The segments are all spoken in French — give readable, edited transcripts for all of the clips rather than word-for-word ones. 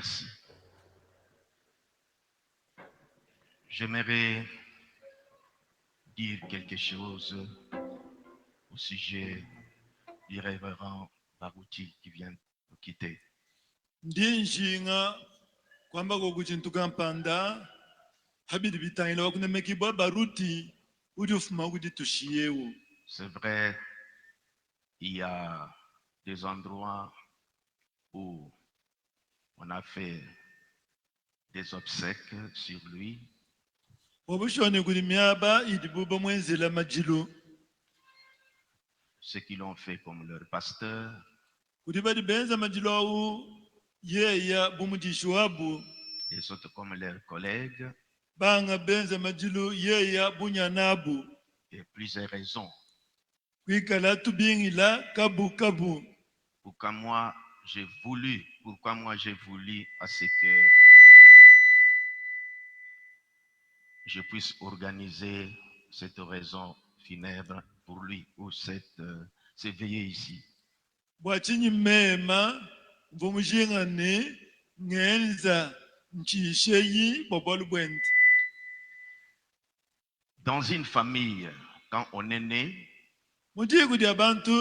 merci. J'aimerais dire quelque chose au sujet du révérend Barouti qui vient nous quitter. Ndinshinga kwamba kokuchintuka mpanda habidi bitangila wakunemekibwa baruti udi ufuma kuti tushiyewo. C'est vrai, il y a des endroits où on a fait des obsèques sur lui. Wabushone kuli miaba idibuba mwenzela majilu Ceux qui l'ont fait comme leur pasteur, kuti badi benza majilu awu yeya bumudishi wabu les autres comme leurs collègues, banga benza majilu yeya bunyanabu et plusieurs raisons. kwikala tubingila kabu kabu. Pourquoi moi j'ai voulu à ce que je puisse organiser cette raison funèbre pour lui ou ces veillées ici. Bwachinyi mema mvumujingane ngenza nchisheyi bobolu bwenti. Dans une famille, quand on est né, Mudiku di abantu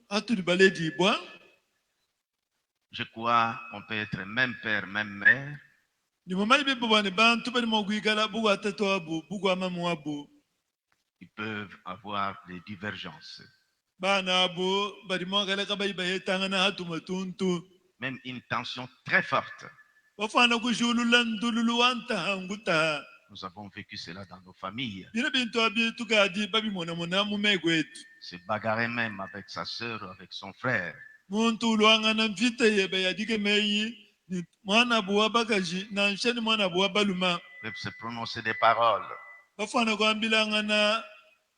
atuli baledi bwa je crois qu'on peut être même père, même mère, ni mumali bipo bwane bantu bali mogwikala bugu atatu abu bugu amamu abu ils peuvent avoir des divergences. bana abu bali mogala kabai bayetangana hatu matuntu Même une tension très forte. bafana kujulula ndululu wanta hanguta. Nous avons vécu cela dans nos familles. Bina bintu abi tukadi babi mona mona mumegwetu. Se bagarrer même avec sa sœur, avec son frère. Muntu luangana mvite yebe yadike meyi ni mwana abu bagaji na nsheni mwana abu baluma. Peuvent se prononcer des paroles. Bafana kwambilangana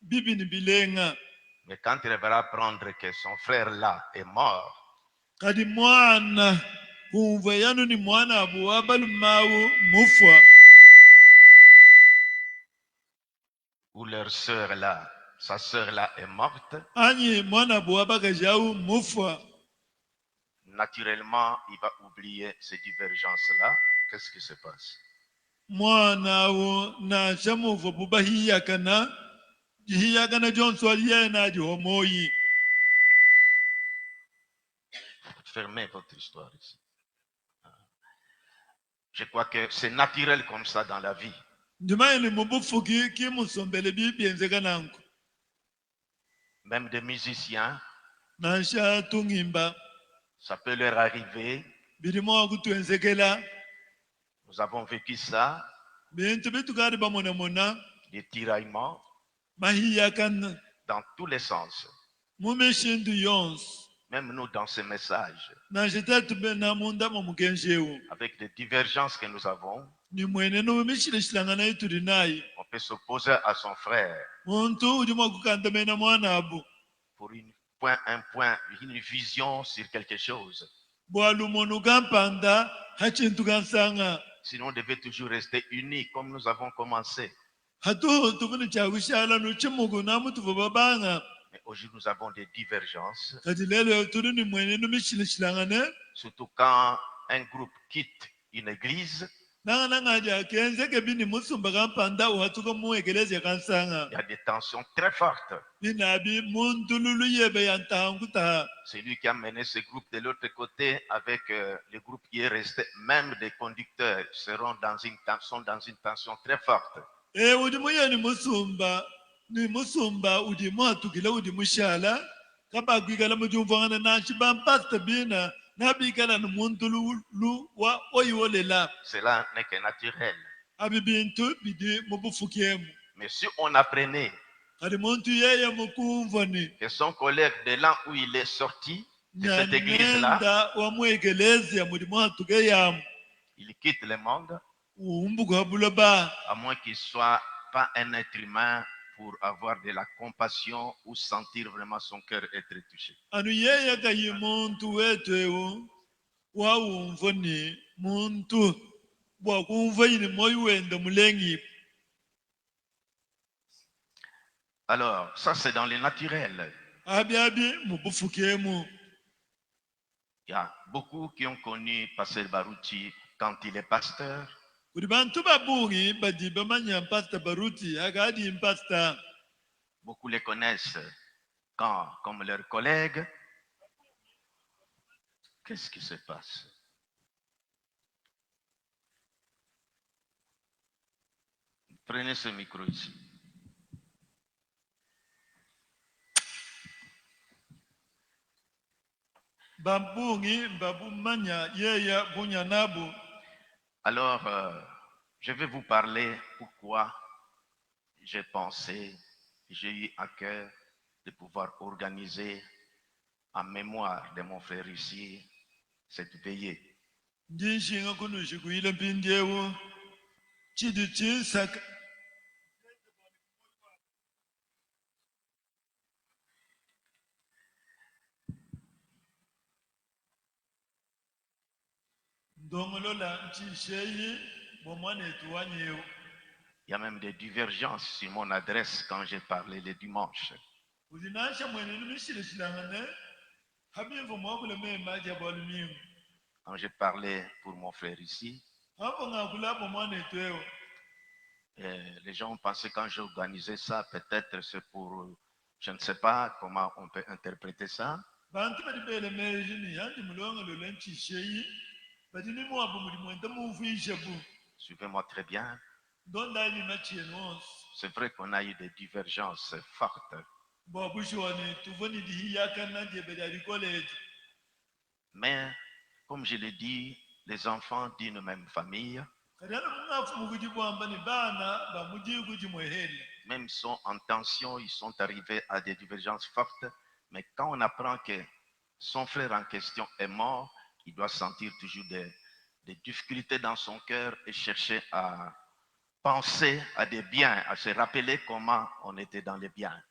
bibi ni bilenga. Mais quand il va apprendre que son frère là est mort, Kadi mwana kumva yanu ni mwana abu balumawu mufwa. ou leur sœur là, sa sœur là est morte, Anyi mwana abu bagaji au mufwa. naturellement, il va oublier ces divergences-là. Qu'est-ce qui se passe? Mwana awu na shamuva buba hiyakana Johnson aliyena jihomoyi. Fermez votre histoire ici. Je crois que c'est naturel comme ça dans la vie. Même des musiciens, ça peut leur arriver. Nous avons vécu ça, des tiraillements dans tous les sens. Même nous dans ces messages, avec des divergences que nous avons, on peut s'opposer à son frère pour une vision sur quelque chose. Sinon, on devait toujours rester unis comme nous avons commencé. Mais aujourd'hui, nous avons des divergences. Surtout quand un groupe quitte une église, il y a des tensions très fortes. C'est lui qui a mené ce groupe de l'autre côté avec le groupe qui est resté. Même des conducteurs sont dans une tension très forte. Cela n'est que naturel. Mais si on apprenait que son collègue, de là où il est sorti, de cette église-là, il quitte le monde, à moins qu'il ne soit pas un être humain pour avoir de la compassion ou sentir vraiment son cœur être touché. Alors, ça c'est dans le naturel. Il y a beaucoup qui ont connu Pasteur Baruti quand il est pasteur. Kuti bantu babungi badi bamanya Pastor Baruti agadi pastor. Beaucoup les connaissent quand, comme leurs collègues. Qu'est-ce qui se passe? Prenez ce micro ici. Babungi babumanya yeya bunyanabu. Alors, je vais vous parler pourquoi j'ai pensé, j'ai eu à cœur de pouvoir organiser en mémoire de mon frère ici cette veillée. Ndinshinga kunushi kuila mpindiewo. Chidu chisaka. Ndongolola nchisheyi bomwane tuwanyewo. Il y a même des divergences sur mon adresse quand j'ai parlé le dimanche. Quand j'ai parlé pour mon frère ici, les gens ont pensé quand j'ai organisé ça, peut-être c'est pour, je ne sais pas comment on peut interpréter ça. Suivez-moi très bien. C'est vrai qu'on a eu des divergences fortes. Mais, comme je l'ai dit, les enfants d'une même famille, même sont en tension, ils sont arrivés à des divergences fortes. Mais quand on apprend que son frère en question est mort, il doit sentir toujours des difficultés dans son cœur et chercher à penser à des biens, à se rappeler comment on était dans les biens.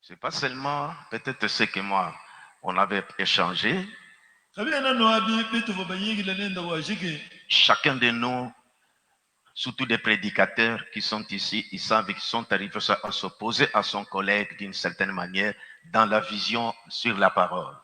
C'est pas seulement peut-être ce que moi, on avait échangé. Chacun de nous, surtout des prédicateurs qui sont ici, ils savent qu'ils sont arrivés à s'opposer à son collègue d'une certaine manière dans la vision sur la parole.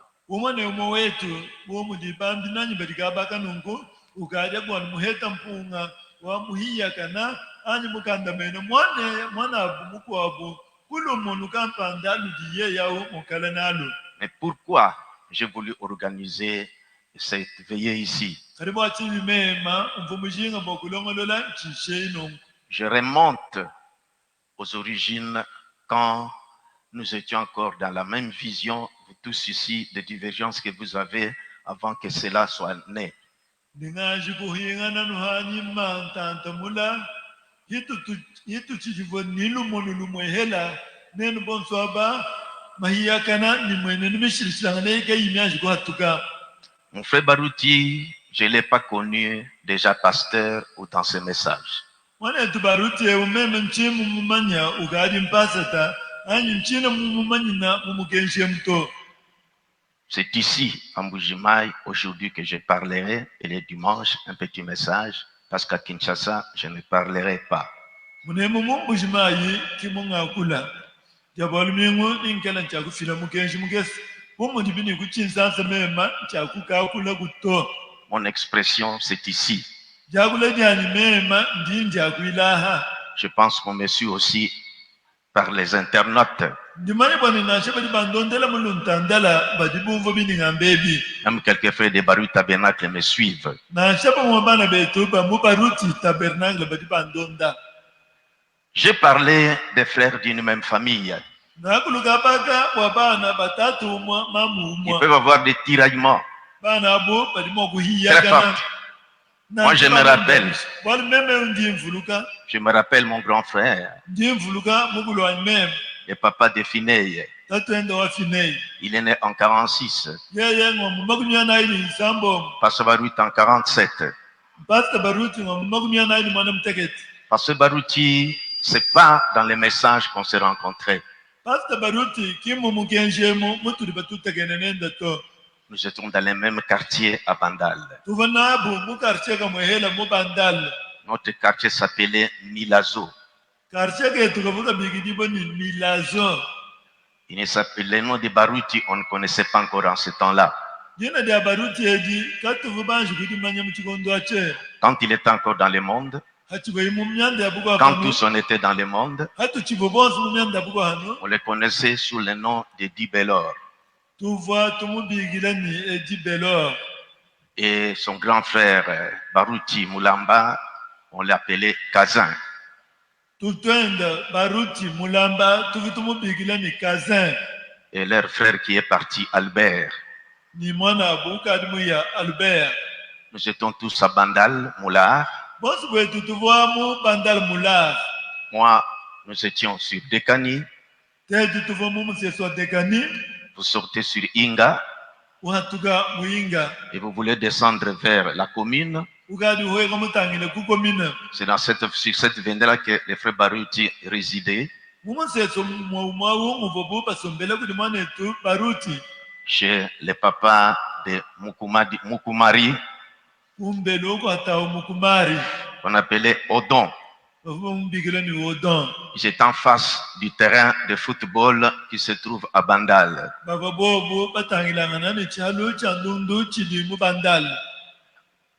Mais pourquoi j'ai voulu organiser cette veillée ici? Je remonte aux origines quand nous étions encore dans la même vision, vous tous ici, des divergences que vous avez avant que cela soit né. Mon frère Baruti, je ne l'ai pas connu déjà pasteur ou dans ses messages. C'est ici, à Mbujimaï, aujourd'hui que je parlerai, et le dimanche, un petit message, parce qu'à Kinshasa, je ne parlerai pas. Mon expression, c'est ici. Je pense qu'on me suit aussi par les internautes. Même quelques frères de Baruti Tabernacle me suivent. J'ai parlé des frères d'une même famille. Ils peuvent avoir des tiraillements très forts. Moi, je me rappelle mon grand frère, le papa de Fineille. Il est né en 46. Pasteur Baruti en 47. Pasteur Baruti, c'est pas dans les messages qu'on s'est rencontrés. Nous étions dans les mêmes quartiers à Bandal. tuva nabo mu quartier kamwe hela mu Bandal. Notre quartier s'appelait Milazo. Quartier ketu kavuka bigidi boni Milazo. Il ne s'appelait le nom de Baruti, on ne connaissait pas encore en ce temps-là. Jina dia Baruti edi katuvu banji kuti manya mu chikondo ache. Quand il était encore dans le monde, Hatiwe mu myanda ya buko quand hano. tous on était dans le monde, Hatu chibobonsi mu myanda ya buko hano. on les connaissait sous le nom de Dibelor. Tuva tumubigilani edi Belor. Et son grand frère Baruti Mulamba, on l'appelait Kazin. Tutwenda Baruti Mulamba tuvi tumubigilani Kazin. Et leur frère qui est parti, Albert. Ni mwana buka adimu ya Albert. Nous étions tous à Bandal, Moulard. Bonsi kwetu tuva mu Bandal Mular. Moi, nous étions sur Dekani. Tetu tuva mu Museso Dekani. Vous sortez sur Inga Uhatuga Muinga. et vous voulez descendre vers la commune. Ugadi huweka mutangile kukomina. C'est sur cette veine-là que les frères Baruti résidaient. Mumuseso mwawu muvobu pasombele kuti mwanetu Baruti. Chez les papas de Mukumari, Umbele uko hatawo Mukumari. qu'on appelait Odon. Mbigilani Odon. Ils étaient en face du terrain de football qui se trouve à Bandal. Baba bobo batangilangana ne chalo chandundu chidi mu Bandal.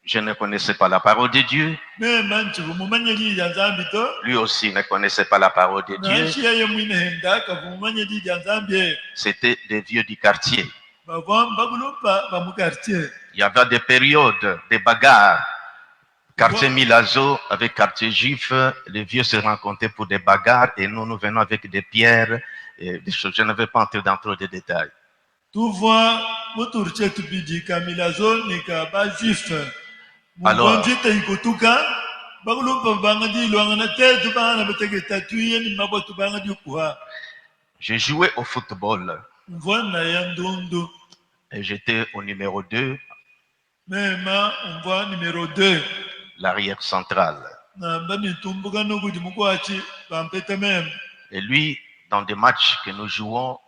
Je ne connaissais pas la parole de Dieu. Me manchi mumanyeli ya Nzambi to. Lui aussi ne connaissait pas la parole de Dieu. Nanchi ya mwine henda ka mumanyeli ya Nzambi. C'était des vieux du quartier. Baba mbagulupa ba mu quartier. Il y avait des périodes de bagarres. Quartier Milazo avec quartier juif, les vieux se rencontraient pour des bagarres et nous venons avec des pierres et des choses. Je ne vais pas entrer dans trop de détails. Tu vois, moturche tupidi Milazo ni ka ba juif. Alors, Mwanjite ikotuka bagulupa bangadi luangana te tubana beteke tatuye ni mabotu bangadi kwa. j'ai joué au football Mvona ya ndundu. et j'étais au numéro 2, Mema mvwa numéro 2. l'arrière central. Na mbani tumbuka no kudi mukwachi bampeta même. Et lui, dans des matchs que nous jouons,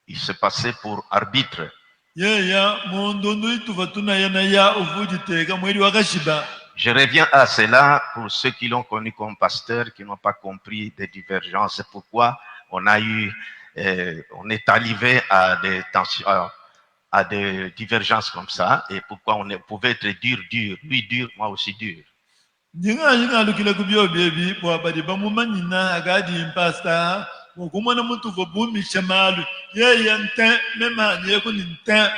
il se passait pour arbitre. Ya mondondu tuvatuna yana ya uvujiteka mweli wakashiba. Je reviens à cela pour ceux qui l'ont connu comme pasteur, qui n'ont pas compris des divergences. C'est pourquoi on a eu, on est arrivé à des tensions, à des divergences comme ça, et pourquoi on pouvait être dur, lui dur, moi aussi dur. Jinga lukila kubyo baby bo abadi bamumanyina agadi impasta okumana mutu vobumi chamalu ye yanta mema yeko ninta.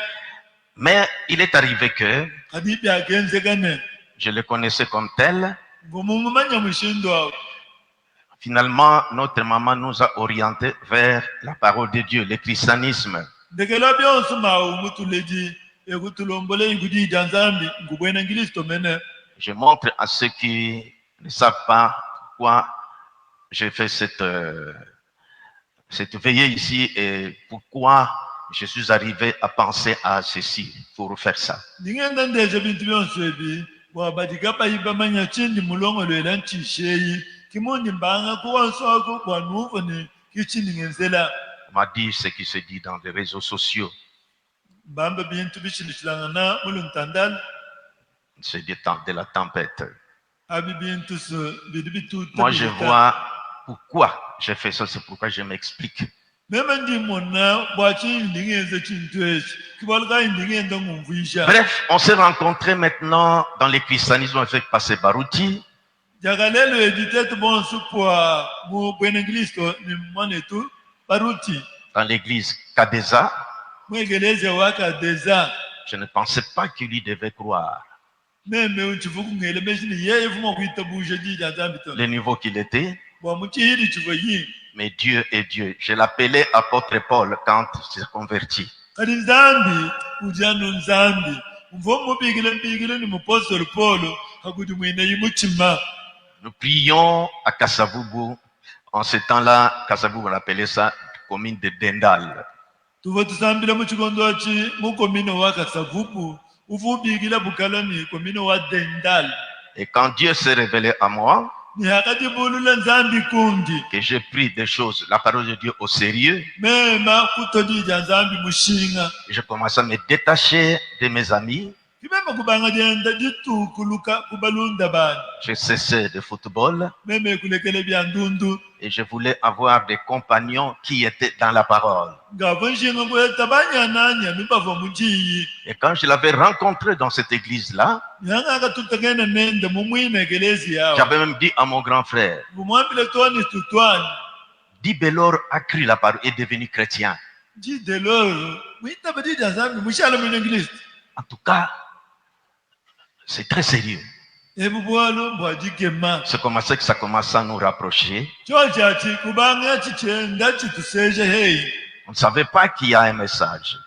Mais il est arrivé que Adi bya genze gane je le connaissais comme tel. bomumanya mushindo. Finalement, notre maman nous a orientés vers la parole de Dieu, le christianisme. Ndekela byonso mawu mutuleji ekutulombole igudi danzambi ngubwena ngilisto mene. Je montre à ceux qui ne savent pas pourquoi j'ai fait cette veillée ici et pourquoi je suis arrivé à penser à ceci pour faire ça. Ningenda ndeje bintu byonso ebi bo abadi gapa ibamanya chindi mulongo lwela nchisheyi kimonyi mbanga kuwanso ko kwanuvo ni kichini ngenzela. On m'a dit ce qui se dit dans les réseaux sociaux. Bamba bintu bichilishilangana muluntandal. C'est de la tempête. Abi bintu so bidibitu. Moi, je vois pourquoi j'ai fait ça, c'est pourquoi je m'explique. Bref, on s'est rencontrés maintenant dans le christianisme avec Pasteur Baruti. Dans l'église Kadeza. Je ne pensais pas qu'il lui devait croire. Le niveau qu'il était. Mais Dieu est Dieu. Je l'appelais apôtre Paul quand il s'est converti. Nous prions à Kasavubu. En ce temps-là, Kasavubu, on appelait ça commune de Dendal. Et quand Dieu s'est révélé à moi, nihakatibulula nzambi kundi que j'ai pris des choses, la parole de Dieu au sérieux. mema kutodija nzambi mushinga Je commençais à me détacher de mes amis. kimema kubanga jenda jitukuluka kubalunda bani J'ai cessé de football meme kulekele bya ndundu et je voulais avoir des compagnons qui étaient dans la parole. ngavo nshinga kweta banyananya mibavo mujiyi Et quand je l'avais rencontré dans cette église-là, nyanga tutagenda nende mumwine ekelezi yawo j'avais même dit à mon grand frère, bumwambile toni tutwani Di Belor a cru la parole et est devenu chrétien. jideloro mwita badija nzambi mushala mwinenglisi En tout cas, c'est très sérieux. ebubwalo mbwajigema C'est comme ça que ça commence à nous rapprocher. chochati kubanga chichenda chituseje hei On ne savait pas qu'il y a un message.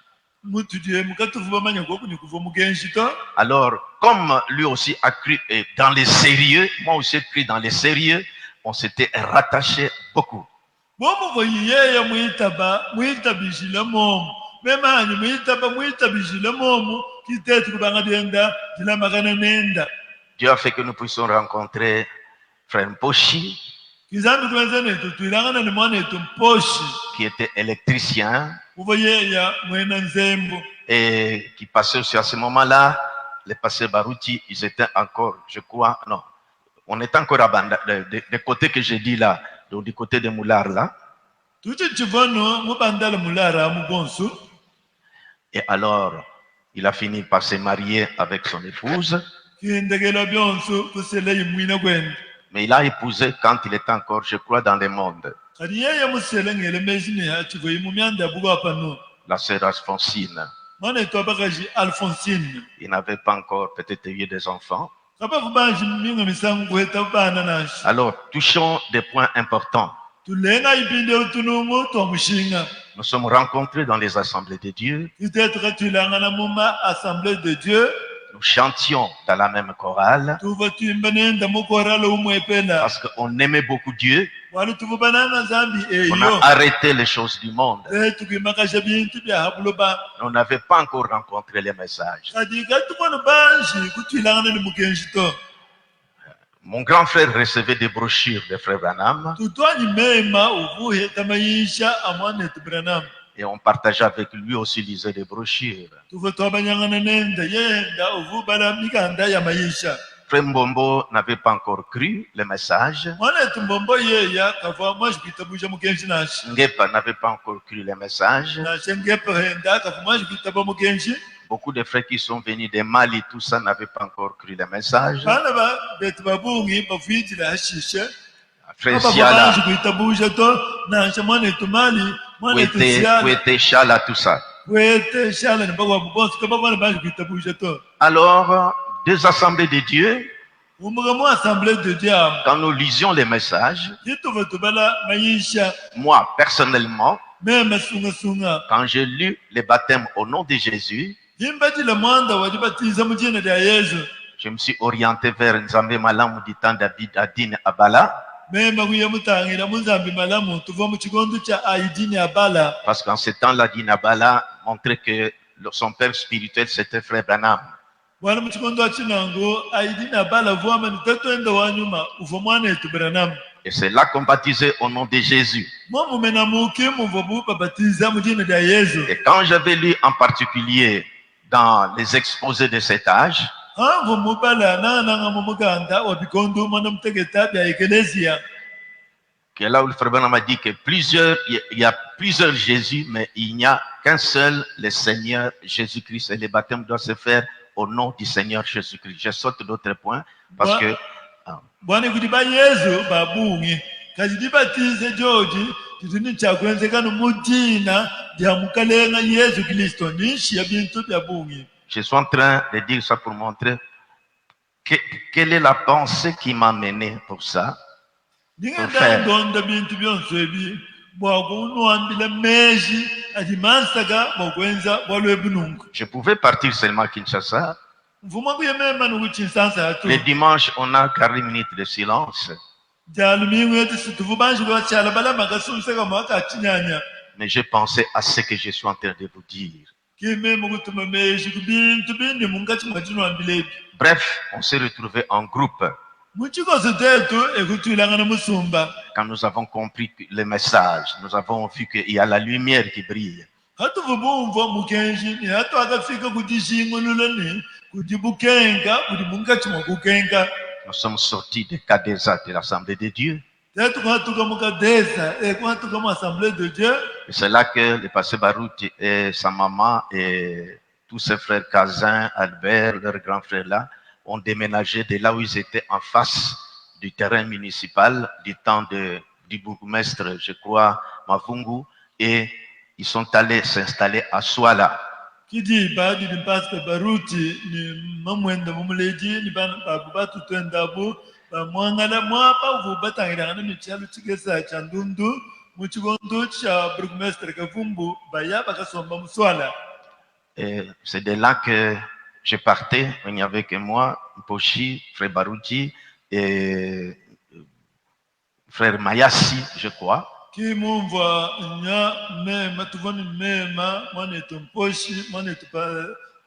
mutudie mukatuvuba manya gokuni kuva mugenshi to Alors, comme lui aussi a cru dans les sérieux, moi aussi j'ai cru dans les sérieux, on s'était rattaché beaucoup. bomuvo yiyeya mwitabishile momu memanyi mwitabishile momu kiteti kubanga byenda tilamakana nenda Dieu a fait que nous puissions rencontrer Frère Mposhi, kizambi tuwenze netu twilangana ni mwana etu mposhi qui était électricien uvo yeya mwena nzembo et qui passait aussi à ce moment-là. Les pasteurs Barouti, ils étaient encore, je crois, non, on était encore à Banda, des côtés que j'ai dit là, donc du côté de Moulard là. tuchi chivono mubandala mulara mubonsu Et alors, il a fini par se marier avec son épouse, kindegela byonsu kuseleyi mwina kwenda mais il a épousé quand il était encore, je crois, dans le monde. kadi yeya musele ngele meshini ya chivoyi mumyanda bugo pano La sœur Alphonsine, mwana etu abakaji Alphonsine il n'avait pas encore peut-être eu des enfants. kabavu banji minga misangu kuheta bana nashi Alors, touchons des points importants. tulenga ipinde utunungu twamushinga Nous sommes rencontrés dans les assemblées de Dieu. kitetuka twilangana muma assemblée de Dieu Nous chantions dans la même chorale tuva twimba nenda mukorala umwepela parce qu'on aimait beaucoup Dieu. wali tuvubananga zambi On eyo a arrêté les choses du monde. tukimakasha bintu bya habuloba On n'avait pas encore rencontré les messages. kadi katukona banji kutwilangana ni mukenshi to Mon grand frère recevait des brochures de Frère Branham tutwanyi mema uvuheta mayisha amwana etu Branham et on partageait avec lui aussi, lisait des brochures. tuva twabanyangana nenda yenda uvubala mikanda ya mayisha Frère Mbombo n'avait pas encore cru les messages. mwana etu mbombo yeya kava mwashikuitabuja mukenshi nashi Ngepa n'avait pas encore cru les messages. nashe ngepa henda kava mwashikuitaba mukenshi Beaucoup de frères qui sont venus de Mali, tout ça, n'avaient pas encore cru les messages. bana betu babungi bafuyitile hashishe Frère abava Siala, banshikuitabuja to nashe mwana etu mali mwana etu siala Kouete, Chala, tout ça. kwete shala nibakwa bubonsi kaba bana banshikuitabuja to Alors, des assemblées de Dieu, umuga mu assemblée de Dieu quand nous lisions les messages, yituva tubala mayisha moi, personnellement, mema sunga quand j'ai lu les baptêmes au nom de Jésus, yimbatile mwanda wajibatiza mu jina lya Yesu je me suis orienté vers Nzambe Malamu du temps d'Adine Abala, mema kuya mutangira muzambi malamu tuva mu kigondo kya aidini abala parce qu'en ce temps-là, Adine Abala montrait que son père spirituel, c'était Frère Branham. bwana mu kigondo akinango aidini abala vuama nitatwenda wanyuma uva mwana etu Branham Et c'est là qu'on baptisait au nom de Jésus. mwa mumena muke muva babatiza mu jina lya Yesu Et quand j'avais lu en particulier dans les exposés de cet âge, hanvu mubala nananga mu muganda wa bikondo mwana mutegeta bya ekelezia que là où le frère Branham a dit que il y a plusieurs Jésus, mais il n'y a qu'un seul, le Seigneur Jésus-Christ. Et le baptême doit se faire au nom du Seigneur Jésus-Christ. Je saute d'autres points parce que bwana kuti ba Yesu babungi kati dibatize George titini chakwenzekana mu jina lya mukalenga Yesu Kristo nishi ya bintu bya bungi je suis en train de dire ça pour montrer quelle est la pensée qui m'a mené pour ça. ndingenda ndonda bintu byonso ebi bwakunwambila meji ati mansaga bwakwenza bwalwebunungu Je pouvais partir seulement à Kinshasa. mvuma kuyemema nukuchinsansa yatu Le dimanche, on a 40 minutes de silence. jalumingu yetu situvu banji kwachala bala makasumseka mwaka achinyanya Mais j'ai pensé à ce que je suis en train de vous dire. kimema kutuma meji kubintu bindi mungati mwatinwambila ebi Bref, on s'est retrouvés en groupe. muchikoso tetu ekutwilanga na musumba Quand nous avons compris le message, nous avons vu qu'il y a la lumière qui brille. hatuva bumva mukenji ni hatu akafika kuti shing'onulani kuti bukenga kuti munkachimwa kukenga Nous sommes sortis de Kadeza, de l'Assemblée de Dieu. tetu kuhatuka mukadesa kuhatuka mu assemblée de Dieu. Et c'est là que le pasteur Baruti et sa maman et tous ses frères Kazin, Albert, leur grand frère là, ont déménagé de là où ils étaient en face du terrain municipal du temps du bourgmestre, je crois, Mavungu, et ils sont allés s'installer à Swala. kidi baadi ni pastor Baruti ni mamwenda mumuleji ni bana babu batu twendabu bamwangala mwapa uvu batangirana michalo chigesa cha ndundu muchigondo cha bourgmestre Kavumbu baya bakasomba muswala. Et c'est de là que je partais, il n'y avait que moi, Pochi, frère Baruti et frère Mayassi, je crois. Kimumva nya mema tuvani mema mwanetu Mposhi mwanetu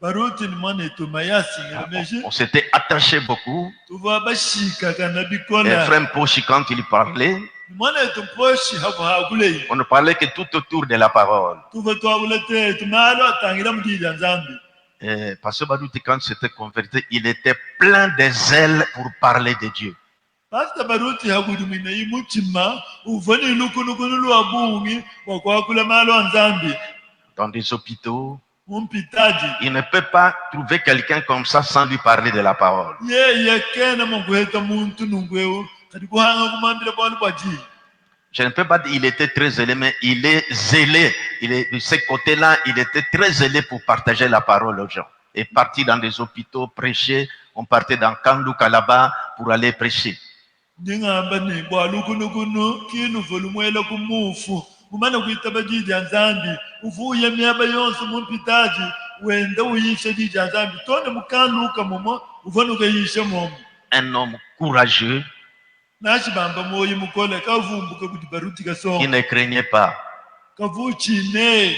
Baruti ni mwanetu Mayasi ngemeji On s'était attachés beaucoup. tuva bashika kana Et bikola frère Pochi, quand il parlait, mwanetu Mposhi hapo hakulei on ne parlait que tout autour de la parole. tuva twabulete tumalo atangira mudija nzambi. Et pasteur Baruti, quand il s'était converti, il était plein de zèle pour parler de Dieu. Pastor Baruti hakudi mwina imuchima uvani lukunukunu abungi wakwakula malo nzambi Dans des hôpitaux, umpitaji il ne peut pas trouver quelqu'un comme ça sans lui parler de la parole. ye kena munguheta muntu nungweu kati kuhanga kumambira bwanu bwaji. Je ne peux pas dire qu'il était très zélé, mais il est zélé. De ce côté-là, il était très zélé pour partager la parole aux gens. Et partir dans des hôpitaux, prêcher. On partait dans Kandu Kalaba pour aller prêcher. Ndingamba ni bwalukunukunu kinu volumwela kumufu kumana kuitaba jija nzambi uvuye myaba yonse mumpitaji wenda uyishe jija nzambi tone mukanduka momo uvanuka yishe momo. Un homme courageux Nashibamba moyi mukole kavumbuka kuti Baruti qui kasonga ne craignait pas. kavuchine.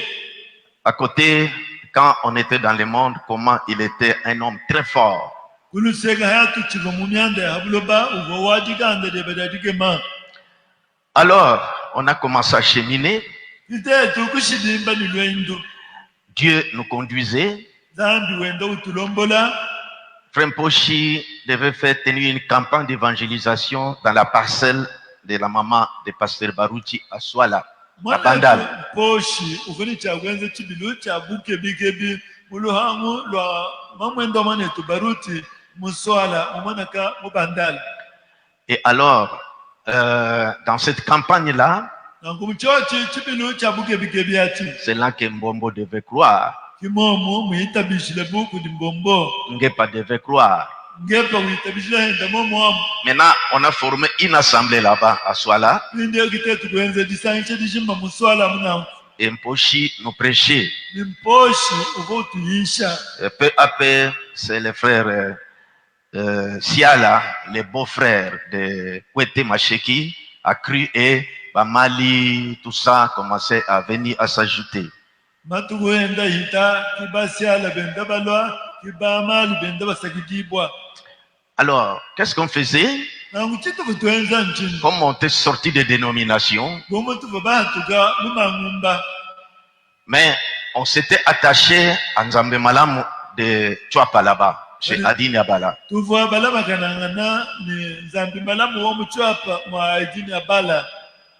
À côté, quand on était dans le monde, comment il était un homme très fort. Kuluseka hayatu chiva mumyanda ya habuloba uva wajiganda de badadikema. Alors, on a commencé à cheminer. Itetu kushidimba ni lwendo Dieu nous conduisait. zambi wenda utulombola. Frère Pochi devait faire tenir une campagne d'évangélisation dans la parcelle de la maman de pasteur Baruti à Swala, à Bandal. Poshi uvuni chagwenze chibilu chabuke bikebi muluhangu lwa mamwendo manetu Baruti muswala umanaka mubandal. Et alors, dans cette campagne-là, Nangumchochi chibilu chabuke bikebi ati c'est là que Mbombo devait croire, kimomo muitabishile buku di Mbombo Ngepa devait croire. ngepa uitabishile henda momo Maintenant, on a formé une assemblée là-bas à Swala. ndio kitetu kwenze disanche dishimba muswala muna Et Mpochi nous prêchait. ni Mposhi uvotu yisha. Et peu à peu, c'est le frère Siala, le beau-frère de Kwete Macheki, a cru et Bamali, tout ça a commencé à venir à s'ajouter. Matuwenda hita kibasiala benda balwa kibamali benda basakidibwa. Alors, qu'est-ce qu'on faisait? Nanguchitu kutwenza nchini Comme on était sorti des dénominations, gomo tuvabatuka mumangumba mais on s'était attaché à Nzambe Malamu de Chouapa là-bas, chez Adine Abala. tuva balama kanangana ni nzambi malamu wa muchwapa mwa idini abala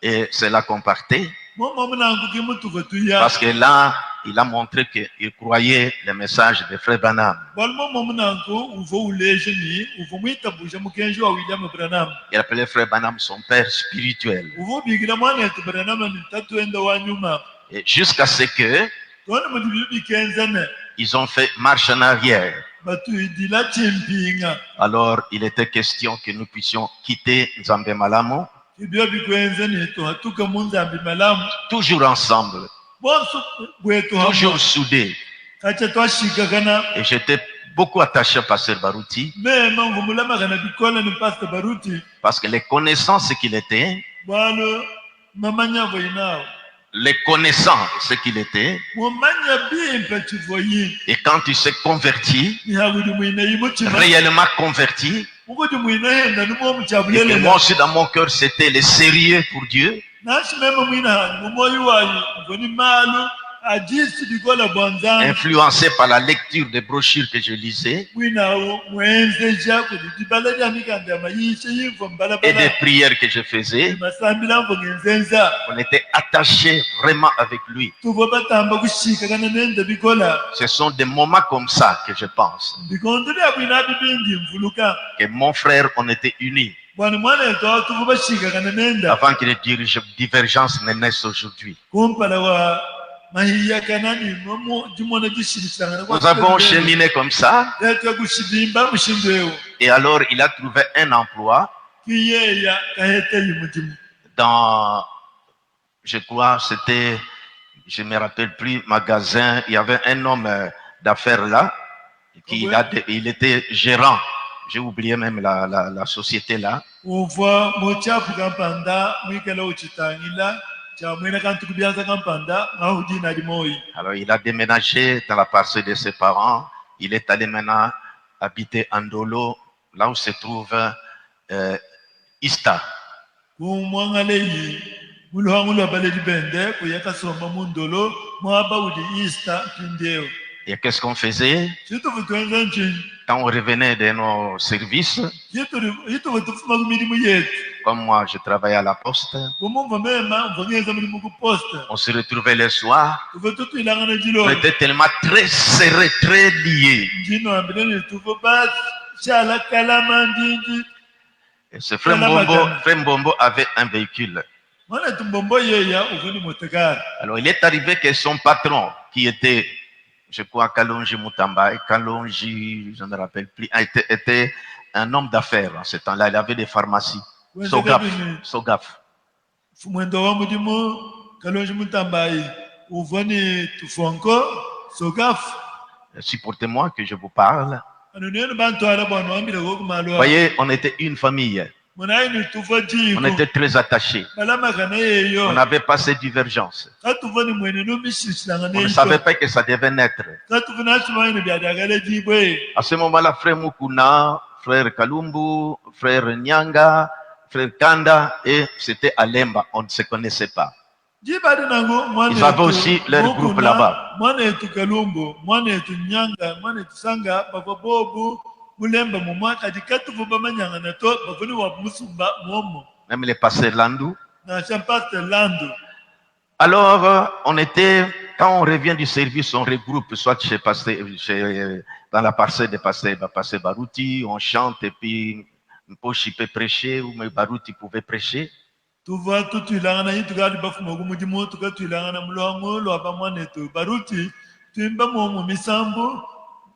Et c'est là qu'on partait, momo munangu kimutuva tuya parce que là, il a montré qu'il croyait le message de Frère Branham. balmomo munangu uvo uleje ni uvo mwitabusha mukenji wa William Branham Il appelait Frère Branham son père spirituel. uvo bigira mwana yetu Branham ni tatuenda wa nyuma Et jusqu'à ce que tona mudibibi kenzana ils ont fait marche en arrière. batu idila chimpinga Alors, il était question que nous puissions quitter Nzambe Malamu, ibyo bikwenze netu hatuka munzambi malamu toujours ensemble, bonso bwetu toujours soudés. kacha twashika kana Et j'étais beaucoup attaché à Pasteur Baruti, mema ngumulama kana bikola ni Pastor Baruti parce que les connaissances qu'il était, bwalo mamanya boinao les connaissants ce qu'il était, mumanya bimpe chivoyi et quand il s'est converti, ni hagudi mwina imuchima réellement converti, mukuti mwinahenda nimwo Et que muchabulelela moi aussi dans mon cœur, c'était le sérieux pour Dieu. nashimema mwina mumoyo wayi ngoni malu ajisi dikola bwanzanga Influencé par la lecture des brochures que je lisais mwinawo mwenzeja kuti dibala lyamikanda mayishe yimvo et des mbalabala prières que je faisais, masambila mvo ngenzenza on était attachés vraiment avec lui. tuvo batamba kushika kana nende bikola Ce sont des moments comme ça que je pense. bikondo lyabwina bibingi mvuluka Que mon frère, on était unis bwana mwana eto tuvo bashika kana nenda avant que les divergences ne naissent aujourd'hui. kumpala wa mahiya kanani momo jimona jishirisanga Nous avons cheminé comme ça letwa kushibimba mushindwewo et alors il a trouvé un emploi kiyeya kahete yimujimu dans, je crois, c'était, je me rappelle plus, magasin. Il y avait un homme d'affaires là, il était gérant. J'ai oublié même la société là. uva mochapu kampanda mwikala uchitangila chamwena kantu kubyanza kampanda ngahudina limoyi Alors il a déménagé dans la parcelle de ses parents. Il est allé maintenant habiter en Ndolo, là où se trouve Ista. kumwangaleyi muluhangulwa baledi bende kuyakasomba mundolo mwaba udi Easter pindeo Et qu'est-ce qu'on faisait chituvu twenza nchini quand on revenait de nos services? chituvu tufuma kumilimu yetu Comme moi, je travaillais à la poste. kumumva mema mvangeza mulimu kuposta On se retrouvait le soir. tuve tutwilangana On jilo était tellement très serrés, très liés. njino ambileni tuve basi shala kalama ndinji Et ce frère Mbombo avait un véhicule. mwana tumbombo yeya uvuni motekara Alors il est arrivé que son patron, qui était, je crois, Kalonji Mutamba, et Kalonji, je ne me rappelle plus, était un homme d'affaires en ce temps-là. Il avait des pharmacies. Sogaf. mwendo wa mudimu kalonji mutambai uvuni tufonko sogaf Supportez-moi que je vous parle. anoneno bantwala bwana wambile kokumalwa Voyez, on était une famille. munaini tuvo On jiko était très attachés. balamakana On yeyo n'avait pas ces divergences. katuvoni mwene nomishishilanga On ne neito savait pas que ça devait naître. katuvuna chimaine byadagale jibwe À ce moment-là, frère Mukuna, frère Kalumbu, frère Nyanga, frère Kanda, et c'était Alemba. On ne se connaissait pas. jibadi nango Ils avaient aussi leur groupe là-bas. mwana etu kalumbu mwana etu nyanga mwana etu sanga bava bobu mulemba mumwaka dikatuvo bamanyanga na to bavuni wa musumba momo Même les pasteurs Landou. na champaste lando Alors, on était, quand on revient du service, on regroupe, soit dans la parcelle des pasteurs, pasteur Barouti, on chante et puis Mposhi peut prêcher ou Barouti pouvait prêcher. tuva tutwilangana yitukali bafuma kumudimu tukatwilangana mulwango lwaba mwana etu baruti twimba momo misambo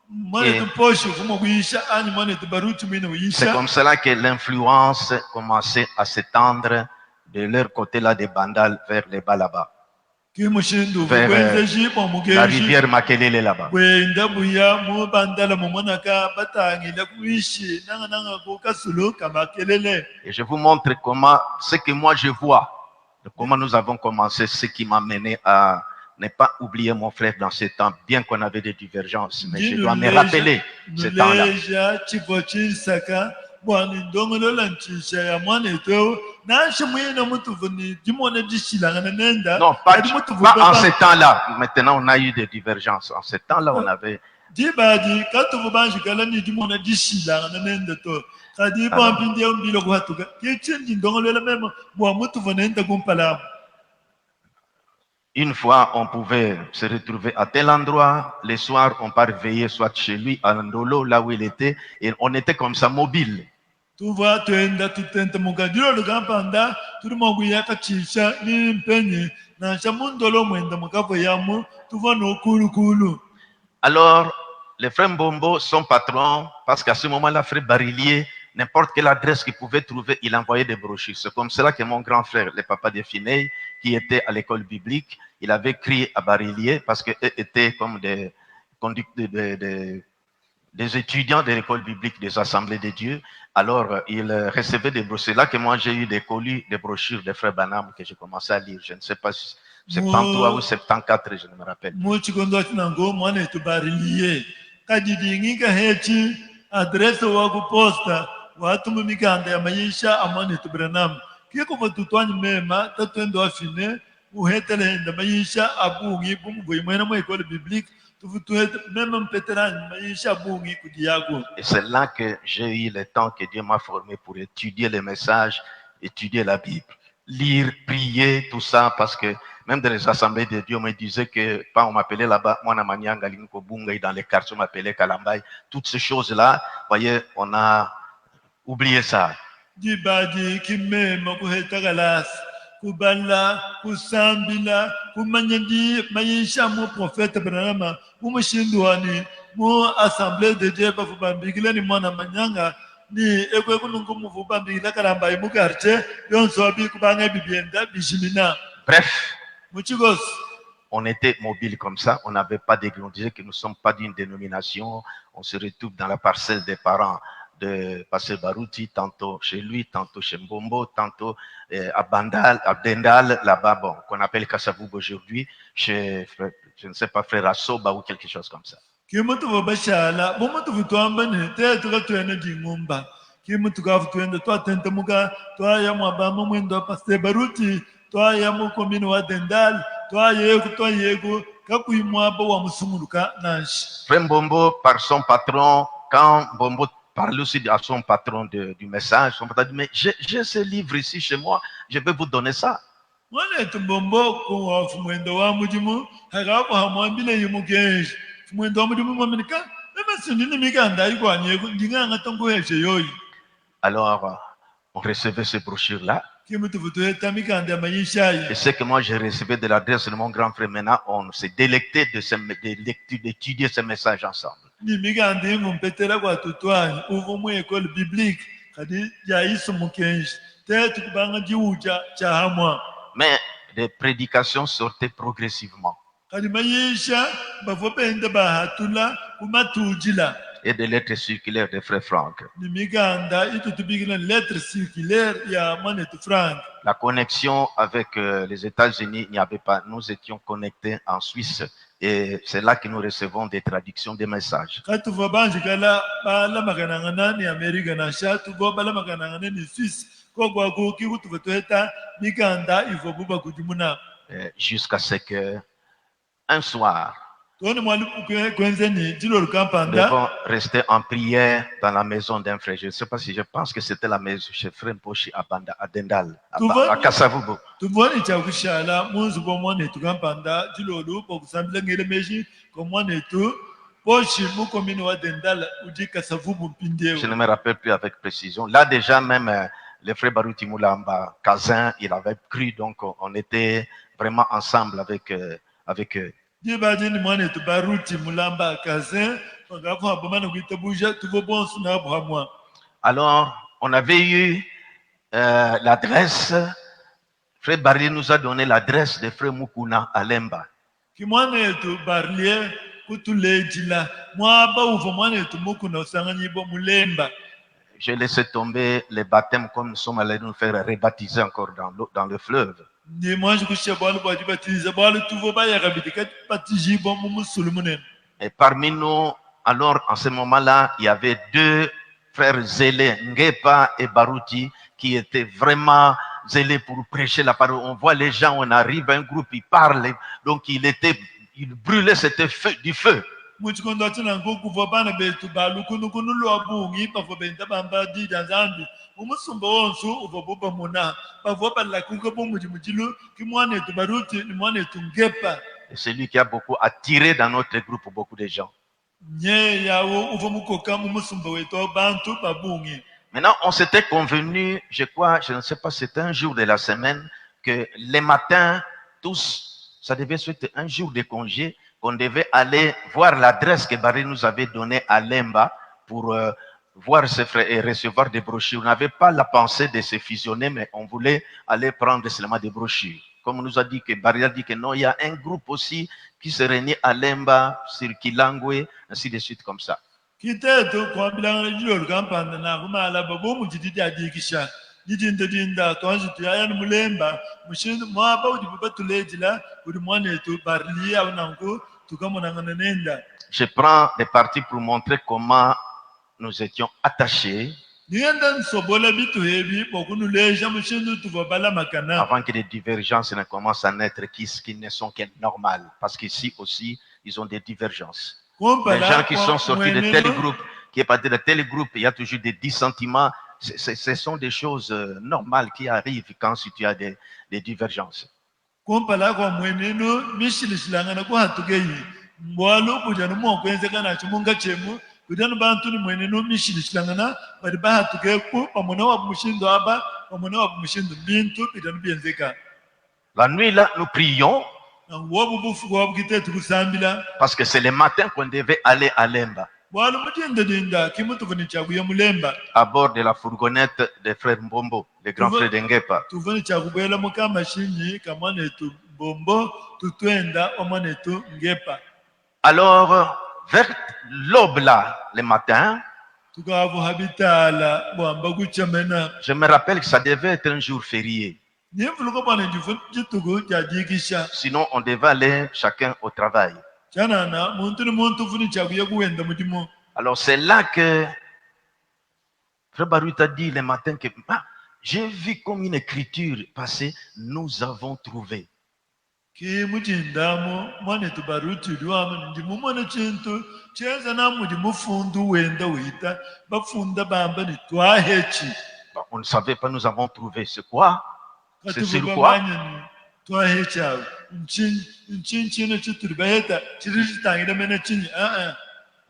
mwana etu poshi fuma kuyisha ani mwana etu baruti mwine C'est uyisha comme cela que l'influence commençait à s'étendre de leur côté là des Bandal vers les bas là-bas. kimushindu Vers kwenzeji kwa la mugenji rivière Makelele là-bas. kwenda buya mu bandala mumwanaka batangila kuishi nanga kukasulu kamakelele Et je vous montre comment, ce que moi je vois, de comment nous avons commencé, ce qui m'a mené à ne pas oublier mon frère dans ce temps, bien qu'on avait des divergences. Mais je dois me rappeler ce temps-là. nuleja chivo chinsaka bwani ndongolola nchisha ya mwana etu nashi mwina mutuvuni jimona jishilangana nenda Non, pas adi mutuvu en baba ce temps-là. Maintenant, on a eu des divergences. En ce temps-là, on avait... jibadi katuvu banjikala ni jimona jishilangana nenda to kadi Ah. bwampindi mbilo kuhatuka kichinji ndongolola mema bwa mutuvu nenda kumpalamu Une fois, on pouvait se retrouver à tel endroit. Le soir, on part veiller soit chez lui, à Ndolo, là où il était. Et on était comme ça, mobile. tuva twenda tutenta mukadilo lukampanda tuli mwakuyaka chisha ni mpenye nasha mundolo mwenda mukavo yamu tuva nokulukulu Alors, les frères Mbombo, son patron, parce qu'à ce moment-là, frère Barillier, n'importe quelle adresse qu'il pouvait trouver, il envoyait des brochures. C'est comme cela que mon grand frère, le papa de Fineille, qui était à l'école biblique, il avait écrit à Barillier parce qu'eux étaient comme des étudiants de l'école biblique des Assemblées de Dieu. Alors, il recevait des brochures. C'est là que moi, j'ai eu des colis, des brochures de frère Banam que j'ai commencé à lire. Je ne sais pas si 73 ou 74, je ne me rappelle. muchikondo chinango mwana etu bariliye kadidingika hechi adrese wa kuposta watu mumiganda ya maisha amani tubranam kiko mututwani mema tatwendo afine uhetele henda maisha abungi bumvuye mwena mwe école biblique tuvutuhete mema mpeterani maisha abungi kudiago. Et c'est là que j'ai eu le temps que Dieu m'a formé pour étudier les messages, étudier la Bible, lire, prier, tout ça, parce que même dans les assemblées de Dieu, on me disait que quand on m'appelait là-bas, moi, Namanyanga, Linko Bunga, dans les quartiers, on m'appelait Kalambay, toutes ces choses-là, voyez, on a oublié ça. Dibadi kimema kuheta galas kubala kusambila kumanyandi maisha mu prophète Branham mu shindwani mu assemblée de Dieu bafubambikile ni mwana manyanga ni ekwe kunungu mu fubambikila kalamba mu quartier yonso abi kubanga bibienda bishimina. Bref, Muchigos on était mobile comme ça, on n'avait pas d'église, on disait que nous ne sommes pas d'une dénomination, on se retrouve dans la parcelle des parents de Pasteur Baruti, tantôt chez lui, tantôt chez Mbombo, tantôt à Bandal, à Dendal, là-bas, bon, qu'on appelle Kassavoub aujourd'hui, chez, je ne sais pas, Frère Assoba ou quelque chose comme ça. kimutu bashala bomutu vutwamba ne te tukatwena dingumba kimutu kavutwenda twatenta muka twaya mwabama mwendo Pasteur Baruti twaya mu komini wa Dendal twayeko kakuimwaba wa musumuluka nashi. Frère Mbombo, par son patron, quand Mbombo parle aussi à son patron du message, son patron dit, mais j'ai ce livre ici chez moi, je vais vous donner ça. Mwana tumbombo kwa fumwendo wa mujimu hagapo hamwambile yumukesh fumwendo wa mujimu mwamenika mema sindini miganda ikwanye ndinganga tongo heshe yoyi. Alors, on recevait ces brochures-là. Kimutu vutuheta miganda maisha Et ya. ce que moi j'ai reçu de l'adresse de mon grand frère maintenant, on s'est délecté d'étudier ces messages ensemble. Ni miganda ngumpetera kwa tutwani uvu mu école biblique kadi ya isu mukenshi te tukubanga jiuja cha hamwa. Mais les prédications sortaient progressivement. Kadi maisha bavopenda bahatula kumatujila. Et des lettres circulaires de frère Franck. Ni miganda itutubikila lettre circulaire ya manetu Frank. La connexion avec les États-Unis, il n'y avait pas. Nous étions connectés en Suisse et c'est là que nous recevons des traductions des messages. Katuva banji kala bala makanangana ni Amerika na shatu go bala makanangana ni Suisse ko kwa kuki kutuva toeta miganda ivo buba kujimuna. Jusqu'à ce que un soir, Toni mwali kwenze ni jilo nous lukampanda. devons rester en prière dans la maison d'un frère. Je ne sais pas si je pense que c'était la maison chez Frère Pochi à Banda, à Dendal, à Kasavubo. Tuvoni cha kushala munzu kwa mwane tukampanda jilo lu po kusambila ngele meji kwa mwane tu Pochi muko mini wa Dendal uji Kasavubu mpindeo. Je ne me rappelle plus avec précision. Là déjà même le frère Baruti Moulamba, Kazin, il avait cru, donc on était vraiment ensemble avec eux. Dibaji ni mwane tu Baruti Mulamba Kazin wakafu habamana kuitabuja tuvo bonsu na hapo hamwa. Alors, on avait eu l'adresse. Frère Barrier nous a donné l'adresse de Frère Mukuna à Lemba. Kimwane tu Barlier kutulejila mwaba uvo mwane tu Mukuna usanganyibo Mulemba. J'ai laissé tomber les baptêmes comme nous sommes allés nous faire rebaptiser encore dans le fleuve. Ni mwanji kushia bwalu bwajibatiza bwalu tuvo baya kabidika patijibo mumusulumunene. Et parmi nous, alors en ce moment-là, il y avait deux frères zélés, Ngepa et Baruti, qui étaient vraiment zélés pour prêcher la parole. On voit les gens, on arrive, un groupe, ils parlent, donc il brûlait, c'était du feu. Muchikondo china ngoku vobana betu balu kunu lo bungi pavo benda bamba di danzambi umusumba wonsu uvobuba muna pavo bala kuko bomuji mujilu kimwane tu Baruti ni mwane tu Ngepa. Et c'est lui qui a beaucoup attiré dans notre groupe beaucoup de gens. Nye yawo uvomukoka mumusumba wetu bantu babungi. Maintenant, on s'était convenu, je crois, je ne sais pas, c'était un jour de la semaine, que les matins, tous, ça devait être un jour de congé, qu'on devait aller voir l'adresse que Barry nous avait donnée à Lemba pour voir ses frères et recevoir des brochures. On n'avait pas la pensée de se fusionner, mais on voulait aller prendre seulement des brochures. Comme on nous a dit que Barry a dit que non, il y a un groupe aussi qui se réunit à Lemba, sur Kilangwe, ainsi de suite comme ça. Kiteto kwa bilanga jilo lukampanda na kumala babo mujididi adikisha. Jidinda twanji tuyaya ni Mulemba mushindu mwaba udi bubatulejila udi mwane tu Barlia unangu tukamonangana nenda. Je prends des parties pour montrer comment nous étions attachés Nienda nsobola bitu hebi bokunuleja mushindu tuvabala makana. Avant que les divergences ne commencent à naître qui ne sont que normales. Parce qu'ici aussi, ils ont des divergences. Les gens qui sont sortis de tel groupe, qui est parti de tel groupe, il y a toujours des dissentiments. Ce sont des choses normales qui arrivent quand tu as des divergences. Kumpala kwa mweneno mishilishilangana kwa hatugeyi. Mwalo kujanu mwakwenzekana chimunga chemu. Kujanu bantu ni mweneno mishilishilangana. Bariba hatugeku pamona wa mushindo aba. Pamona wa mushindo bintu kujanu bienzeka. La nuit là, nous prions. Parce que c'est le matin qu'on devait aller à Lemba. À bord de la fourgonnette des frères Mbombo, les grands frères d'Engepa. Alors, vers l'aube là, le matin, je me rappelle que ça devait être un jour férié. Sinon, on devait aller chacun au travail. Alors, c'est là que Frère Baruch a dit le matin que j'ai vu comme une écriture passer, nous avons trouvé. On ne savait pas, nous avons trouvé. C'est quoi? C'est sur quoi?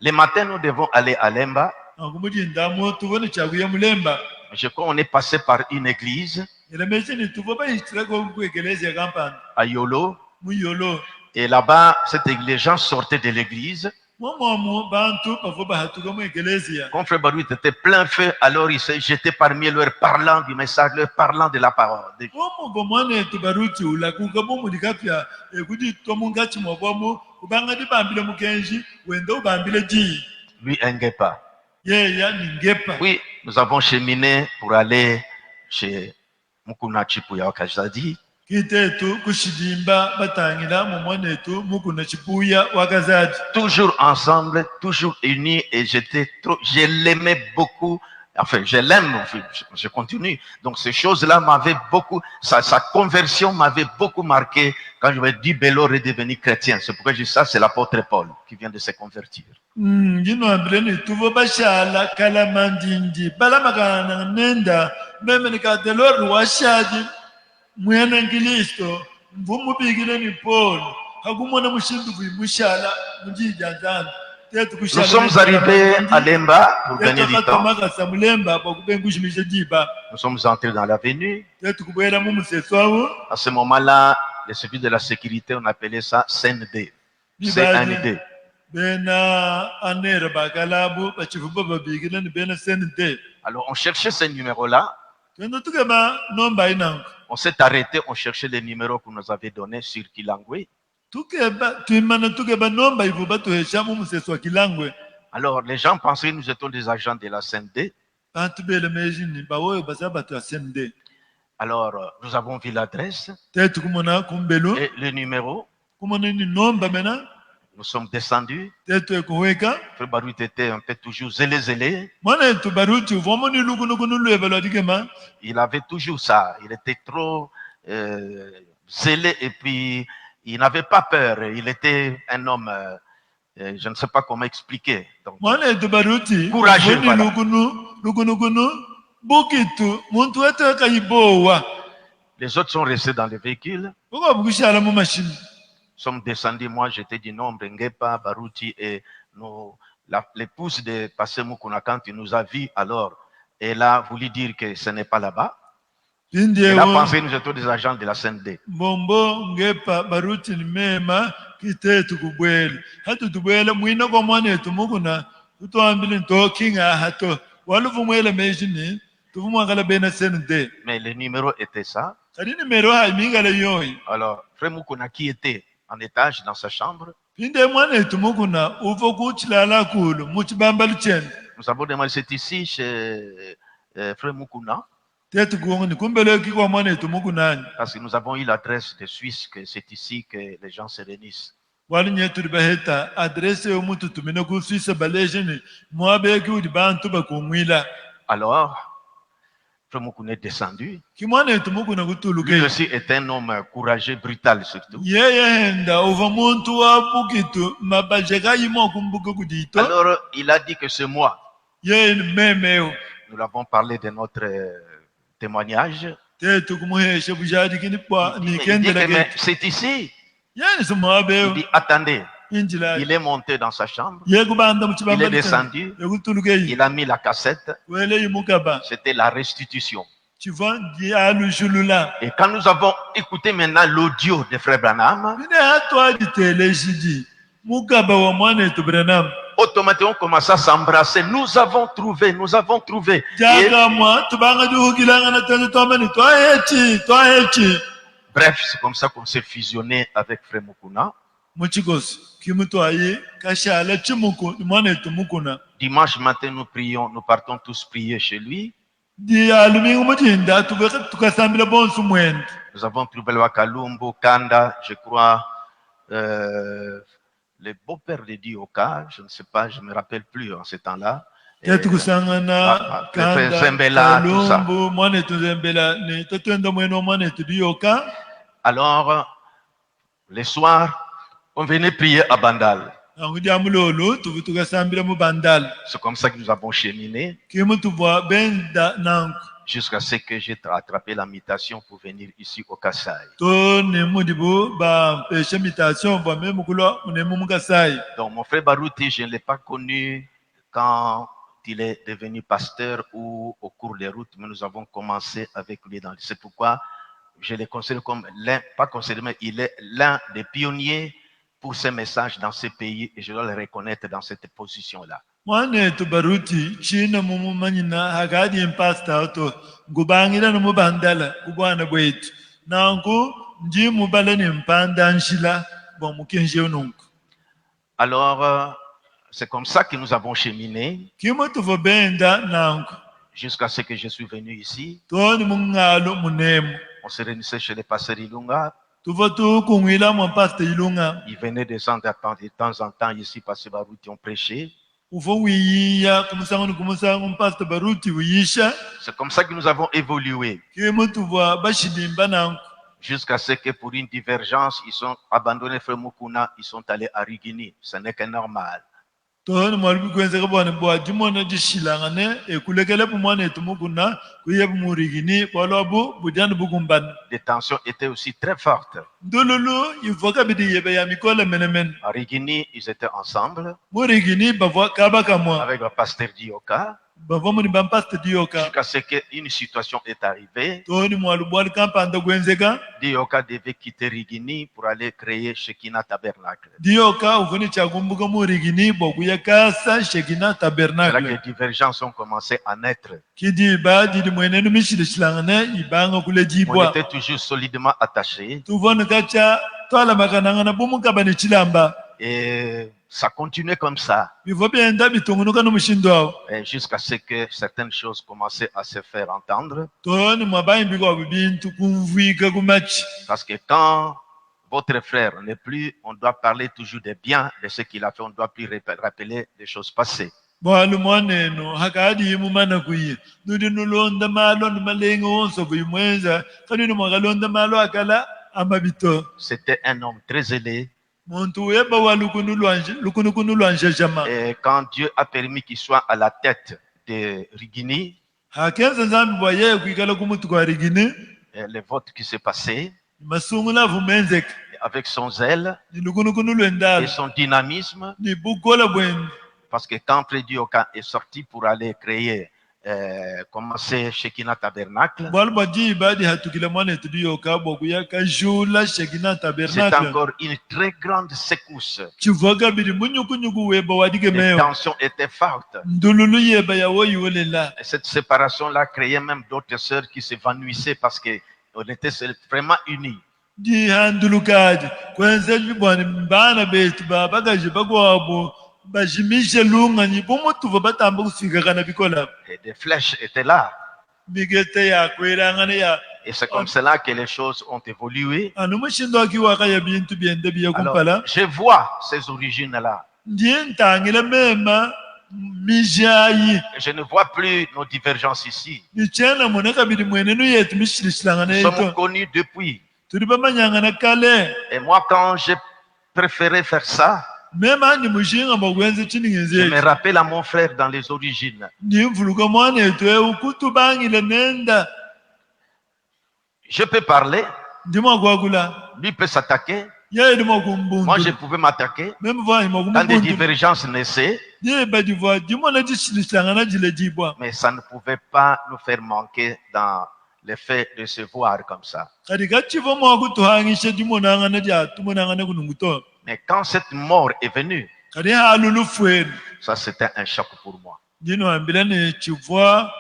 Le matin, nous devons aller à Lemba. Je crois qu'on est passé par une église à Yolo. Et là-bas, les gens sortaient de l'église. Quand Frère Baruch était plein feu, alors il s'est jeté parmi eux, leur parlant du message, leur parlant de la parole. Lui, Engepa. Oui, nous avons cheminé pour aller chez Mukuna Chipuya Wakazadi. Toujours ensemble, toujours unis, et je l'aimais beaucoup. Enfin, je l'aime, je continue. Donc, ces choses-là m'avaient beaucoup, sa conversion m'avait beaucoup marqué quand je me dis Bello est devenu chrétien. C'est pourquoi je dis ça, c'est l'apôtre Paul qui vient de se convertir. Nous sommes arrivés à Lemba pour gagner du temps. Nous sommes entrés dans l'avenue. À ce moment-là, les services de la sécurité, on appelait ça CND. CND. Alors, on cherchait ce numéro-là. On s'est arrêté, on cherchait les numéros qu'on nous avait donnés sur Kilangwe. Alors, les gens pensaient que nous étions des agents de la CND. Alors, nous avons vu l'adresse et le numéro. Nous sommes descendus. Frère Baruch était un peu toujours zélé. Il avait toujours ça. Il était trop zélé et puis il n'avait pas peur. Il était un homme, je ne sais pas comment expliquer. Donc, courageux. Voilà. Les autres sont restés dans le véhicule. Nous sommes descendus, moi j'étais du nombre, Ngepa, Baruti et l'épouse de Pasteur Mukuna, quand il nous a vus, alors elle a voulu dire que ce n'est pas là-bas. Elle a pensé que nous étions des agents de la CND. Mais le numéro était ça. Alors, Frère Mukuna qui était en étage dans sa chambre, nous avons demandé, c'est ici chez Frère Mukuna. Parce que nous avons eu l'adresse de Suisse que c'est ici que les gens se réunissent. Alors, Frère Mukuna est descendu. kimwanetu mukuna kutuluka Lui aussi est un homme courageux, brutal surtout. yeyenda uva muntu wa bukitu mabajeka yimo kumbuka kudito Alors, il a dit que c'est moi. ye memeo Nous l'avons parlé de notre témoignage. tetu kumuhesha bujadi kinipwa Il dit que nikendela mais ke c'est ici. yani Il sumabeo dit, attendez. injila Il est monté dans sa chambre. ye kubanda Il est muchibamba descendu. yakutuluka Il a mis la cassette. wele yimukaba C'était la restitution. chiva ndi alushulula Et quand nous avons écouté maintenant l'audio de Frère Branham, mine hatwa diteleshidi mukaba wa mwanetu Branham automatiquement on commence à s'embrasser. Nous avons trouvé, nous avons trouvé. Et, jakamwa tubanga duhukilanga na tene twamani twahechi bref, c'est comme ça qu'on s'est fusionné avec Frère Mukuna. muchikosi kimutwaye kashala chimuku mwanetu mukuna Dimanche matin, nous prions, nous partons tous prier chez lui. di alumingu mutinda tukasambila bonsu mwende Nous avons trouvé le Wakalumbu, Kanda, je crois, le beau-père de Dioka, je ne sais pas, je ne me rappelle plus en ce temps-là. tetu kusangana kanda Zembela, tout ça. kalumbu mwanetu zembela ni tatwenda mwene mwanetu diyoka Alors, le soir, on venait prier à Bandal. angu dia mulolu tukasambila mu bandala C'est comme ça que nous avons cheminé kimutubwa benda nanku jusqu'à ce que j'ai attrapé la mutation pour venir ici au Kassai. to ne mudibu ba peshe mitation bwa me mukulwa ne mumukasai Donc, mon frère Barouti, je ne l'ai pas connu quand il est devenu pasteur ou au cours des routes, mais nous avons commencé avec lui. C'est pourquoi je le considère comme l'un, pas considéré, mais il est l'un des pionniers pour ces messages dans ces pays et je dois le reconnaître dans cette position-là. mwanetu baruti china mumumanyina hakadi impasta to ngubangira no mubandala kubwana bwetu nangu ndi mubala ne mpanda nshila bo mukenje nunku Alors, c'est comme ça que nous avons cheminé kimutuvo benda nangu jusqu'à ce que je suis venu ici. toni mungalo munemu On se réunissait chez les pasteurs Ilunga. tuvo tu kungwila mwa pasta ilunga Ils venaient descendre de temps en temps ici parce que Barouti ont prêché. ufo wiyiya kumusango mpasta baruti wiyisha C'est comme ça que nous avons évolué kimutuvo bashidimba nangu jusqu'à ce que pour une divergence, ils sont abandonnés Frère Mukuna, ils sont allés à Rigini. Ce n'est que normal. toni mwalubi kwenzeka bwana bwa dimona dishilangane ekulekele pumwana etumukuna kuye bumurigini kwalobu budyan bukumban Les tensions étaient aussi très fortes. ndululu ivoka bidi yebe ya mikole menemen À Rigini, ils étaient ensemble murigini bavwa kabaka mwa avec le pasteur Dioka bavwa muni bampasta diyoka jusqu'à ce qu'une situation est arrivée. toni mwalubu wali kampanda kwenzeka Dioka devait quitter Rigini pour aller créer Shekinah Tabernacle. diyoka uvuni chakumbuka murigini bokuya kasa shekina C'est là que tabernacle les divergences ont commencé à naître. kidi ba didi mwenenu mishile shilangane ibanga kule On jibwa était toujours solidement attachés tuvona kacha twala makanangana bumukabani chilamba et ça continuait comme ça bivo byenda bitungunuka n'umushindo wawe et jusqu'à ce que certaines choses commençaient à se faire entendre. toni mwabayimbika wabe bintu kumvwika kumachi Parce que quand votre frère n'est plus, on doit parler toujours des biens de ce qu'il a fait. On ne doit plus rappeler des choses passées. bwalu mwaneno hakadi yimumana kuye nudi nulonda malo nimalenga wonso buyimwenza kanini mwakalonda malo akala amabito C'était un homme très zélé. muntu weba wa lukunu lwanje jama Et quand Dieu a permis qu'il soit à la tête de Rigini, hakenza nzambi bwaye kwikala kumutu kwa rigini les votes qui s'est passé, masungula vumenzeka avec son zèle ni lukunu et lwendala son dynamisme, ni bukola bwenu parce que quand Prédioka est sorti pour aller créer, commencer Shekinah Tabernacle, bwalu bwaji badi hatukila mwanetu diyoka bwakuya kajula shekina c'est tabernacle encore une très grande secousse. chivoka bili munyukunyuku weba Les wadigemeyo tensions étaient fortes. ndululu yeba yawo yiwolela Et cette séparation-là créait même d'autres sœurs qui s'évanouissaient parce qu'on était vraiment unis. di handulukadi kwenza bwana mbana betu babagaje bakwabo bajimishe lunganyi bumutuva batamba kusika kana bikola Et des flèches étaient là. bigete yakwelangana ya Et c'est comme cela que les choses ont évolué. anu mushindo akiwaka ya bintu byende biya Alors, kumpala je vois ces origines-là. ndiye ntangile mema mijayi Je ne vois plus nos divergences ici. nichena mona kabiri mwene nu yetu mishilishilanga Nous sommes neto connus depuis. turi bamanyanga na kale Et moi, quand j'ai préféré faire ça, mema ni mushinga magwenzi je chiningenze me rappelle à mon frère dans les origines. nimvuluka mwana yetu ukutubangile nenda Je peux parler, ndimo kwakula lui peut s'attaquer, yeye ndimo moi kumbundu je pouvais m'attaquer. meme vanyi Quand des makumbundu divergences naissaient, ye badiva dimona jishilishilanga na jile jibwa mais ça ne pouvait pas nous faire manquer dans le fait de se voir comme ça. kadi kachiva mwakutuhangisha dimonanga na jatumonanga na kununguto Mais quand cette mort est venue, kadi halulu fweni ça c'était un choc pour moi. dino ambila ne chivwa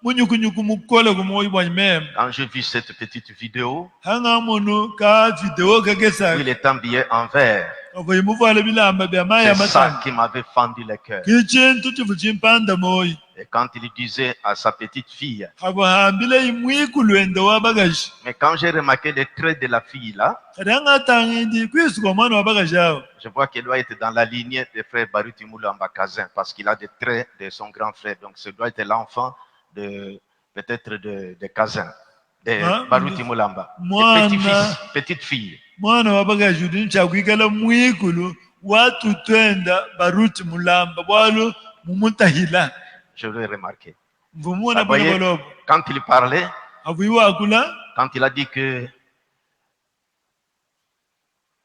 munyukunyuku mukole kumoyi bwa meme Quand je vis cette petite vidéo, hanga munu ka video kakesa il est habillé en vert. avoyi muvala bilamba bya maya C'est ça matanga qui m'avait fendu le cœur. kichintu chivu chimpanda moyi Et quand il disait à sa petite fille, avo hambile imwiku lwendo wa bagashi mais quand j'ai remarqué les traits de la fille là, kadi hanga tangindi kwisuka mwana wa bagashi awo je vois qu'elle doit être dans la lignée des frères Baruti Moulamba Kazin parce qu'il a des traits de son grand frère. Donc, ce doit être l'enfant de peut-être de Kazin, de Hein? Baruti Moulamba. Moi, Et petit-fils, petite fille. mwana wa bagashi udi nchakwikala mwikulu watu twenda baruti mulamba bwalo mumutahila Je l'ai remarqué. mvumuna Ah, bwana voyez, bolobo quand il parlait, avuiwakula quand il a dit que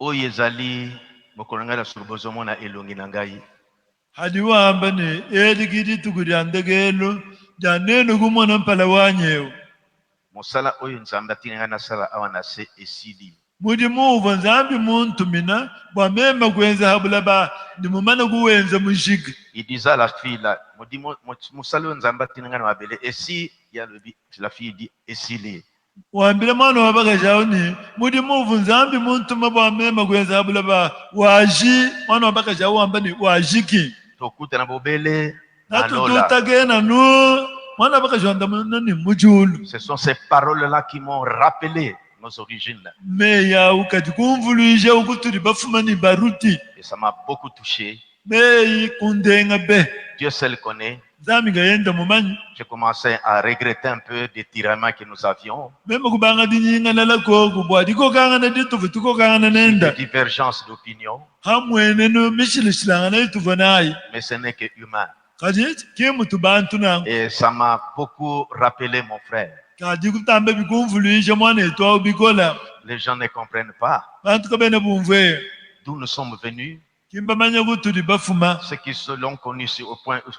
oyo ezali mokolo ngai na bozomona elongi na ngai, hadi wamba ne edikidi tukudi andegelo janeno kumona mpala wanyewo mosala oyo nzambe atindi ngai nasala awa na se esili. mudi muva nzambi muntu mina bwamema kwenza habula ba ndimumana kuwenza mushiki Il disait à la fille là, mosala oyo nzambe atindi ngai na mabele esi, la fille dit esili. wambile mwana wa bagashi awo ni mudi muvu nzambi muntu mabwamema kwenza habula ba waji mwana wa bagashi awo wamba ni wajiki Tokuta na bobele na lola. natututagena nu mwana bagashi wanda ni mujulu Ce sont ces paroles-là qui m'ont rappelé nos origines. meya ukati kumvuluisha ukuturi bafumani baruti Et ça m'a beaucoup touché. meyi kundenga be Dieu seul connaît. zami ngayenda mumanyi J'ai commencé à regretter un peu des tiraillements que nous avions, meme kubanga dinying'anala koku bwadi kokang'ana dituvu tukokang'ana des nenda divergences d'opinion, hamwene no mishilishilang'ana ituvu nayi mais ce n'est que humain. kati kimutu bantu nangu Et ça m'a beaucoup rappelé mon frère. kati kutamba bikumvuluisha mwana etu awu bikola Les gens ne comprennent pas bantu kabene bumvweyo d'où nous sommes venus. kimbamanya kuturi bafuma Ceux qui se l'ont connu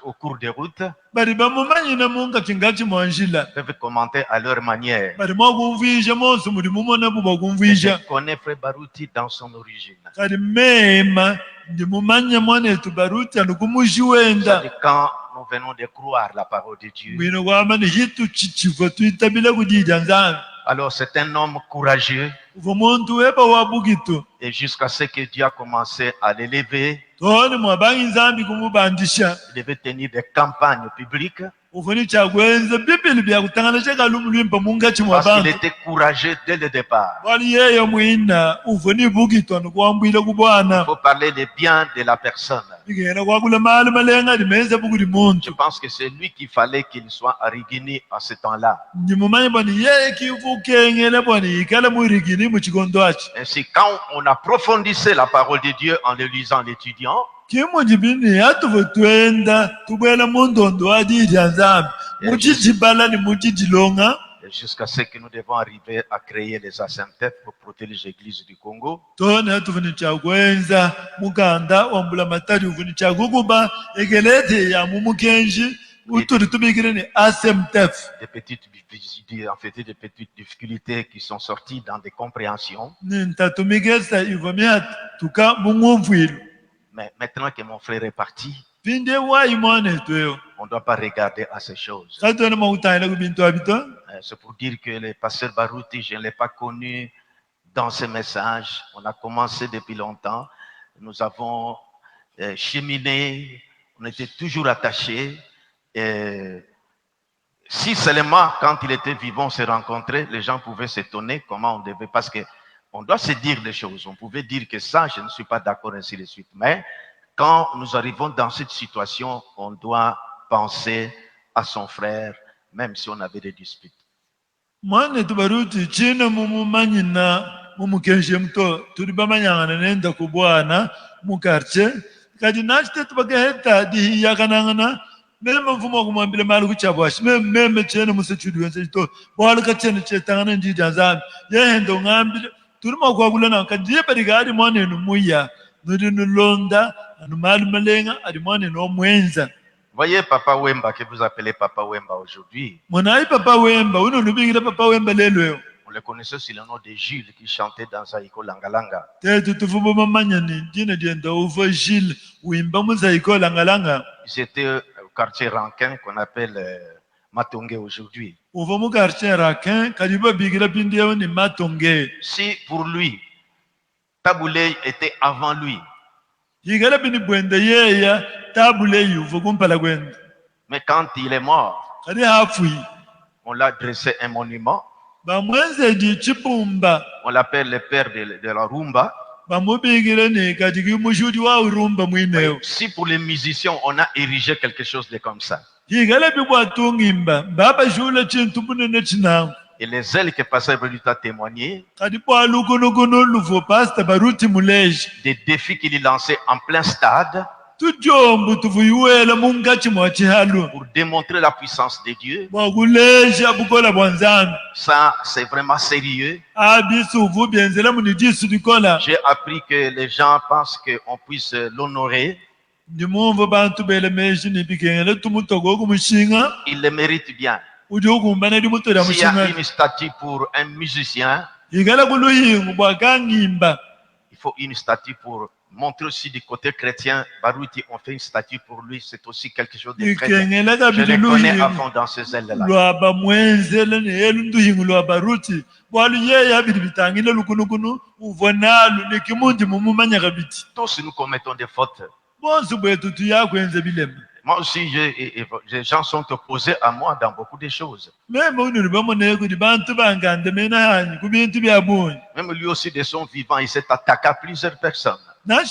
au cours des routes bari bamumanyina munga kingachi mwanjila peuvent commenter à leur manière. bari mwakumvuisha monse mudi mumona buba Mais kumvuisha je connais Frère Baruti dans son origine. kati mema ndimumanya mwana etu baruti anukumujiwenda C'est-à-dire quand nous venons de croire la parole de Dieu. bwino kwamani hitu chichivo tuitabile kudija nzambi Alors c'est un homme courageux uvo muntu weba wabukitu et jusqu'à ce que Dieu a commencé à l'élever, toni mwabangi nzambi kumubandisha il devait tenir des campagnes publiques ufuni chakwenza bibili byakutangana chakalumulwimpa mungachi parce qu'il mwabantu était courageux dès le départ. wali yeyo mwina ufuni bukitwa nukuwambwile Il kubwana faut parler le bien de la personne. bigenda kwakula mali malenga dimenza bukuli Je muntu pense que c'est lui qu'il fallait qu'il soit à Rigini à ce temps-là. ndimumanyi bwani yeye kifukengele bwani ikala mwirigini muchikondo achi Ainsi, quand on approfondissait la parole de Dieu en le lisant, l'étudiant, kimujibini atuvo twenda tubwela mundondo adidya nzambi muchijibala ni muchijilonga et jusqu'à ce que nous devons arriver à créer les ASMTF pour protéger l'église du Congo. toni atuvuni chakwenza mukanda wambula matari uvuni chakukuba ekelete ya mumukenji uturi tumikire ni asmtef En fait, des petites difficultés qui sont sorties dans des compréhensions. nintatumikesa ivo myati tuka mung'umvwilu Mais maintenant que mon frère est parti, pinde wayi mwana etweyo on ne doit pas regarder à ces choses. katoni makutangila kubintu abito C'est pour dire que le pasteur Baruti, je ne l'ai pas connu dans ses messages. On a commencé depuis longtemps. Nous avons cheminé, on était toujours attachés. Et si seulement quand il était vivant, on s'est rencontrés, les gens pouvaient s'étonner comment on devait, parce qu'on doit se dire des choses. On pouvait dire que ça, je ne suis pas d'accord, ainsi de suite. Mais quand nous arrivons dans cette situation, on doit penser à son frère, même si on avait des disputes. Mwana tubaruti china mumumanyina mumukenshe mto turi bamanyangana nenda kubwana mukarche kadi nachite tubagaheta di yakanangana meme mfumo kumwambile mali kuchabwashi meme chene musechudi wense to bwala kachene chetangana njija nzambi yehendo ngambile turi makwakula na kadiye barigadi mwana muya nuri nulonda anumali malenga adi mwana no mwenza. Voyez Papa Wemba, que vous appelez Papa Wemba aujourd'hui. On le connaissait sous le nom de Jules qui chantait dans Zaïko Langalanga. Ils étaient au quartier Rankin qu'on appelle Matongé aujourd'hui. Si pour lui, Taboulé était avant lui, mais quand il est mort, on l'a dressé un monument. On l'appelle le père de la rumba. Si pour les musiciens, on a érigé quelque chose de comme ça. Et les ailes qui passaient veulent témoigner des défis qu'il lançait en plein stade pour démontrer la puissance de Dieu. Ça, c'est vraiment sérieux. J'ai appris que les gens pensent qu'on puisse l'honorer. Il le mérite bien. S'il y a une statue pour un musicien, il faut une statue pour montrer aussi du côté chrétien. Barouti, on fait une statue pour lui, c'est aussi quelque chose de chrétien. Je les connais à fond dans ces ailes-là. Tous nous commettons des fautes. Moi aussi, les gens sont opposés à moi dans beaucoup de choses. Même lui aussi, de son vivant, il s'est attaqué à plusieurs personnes. Ça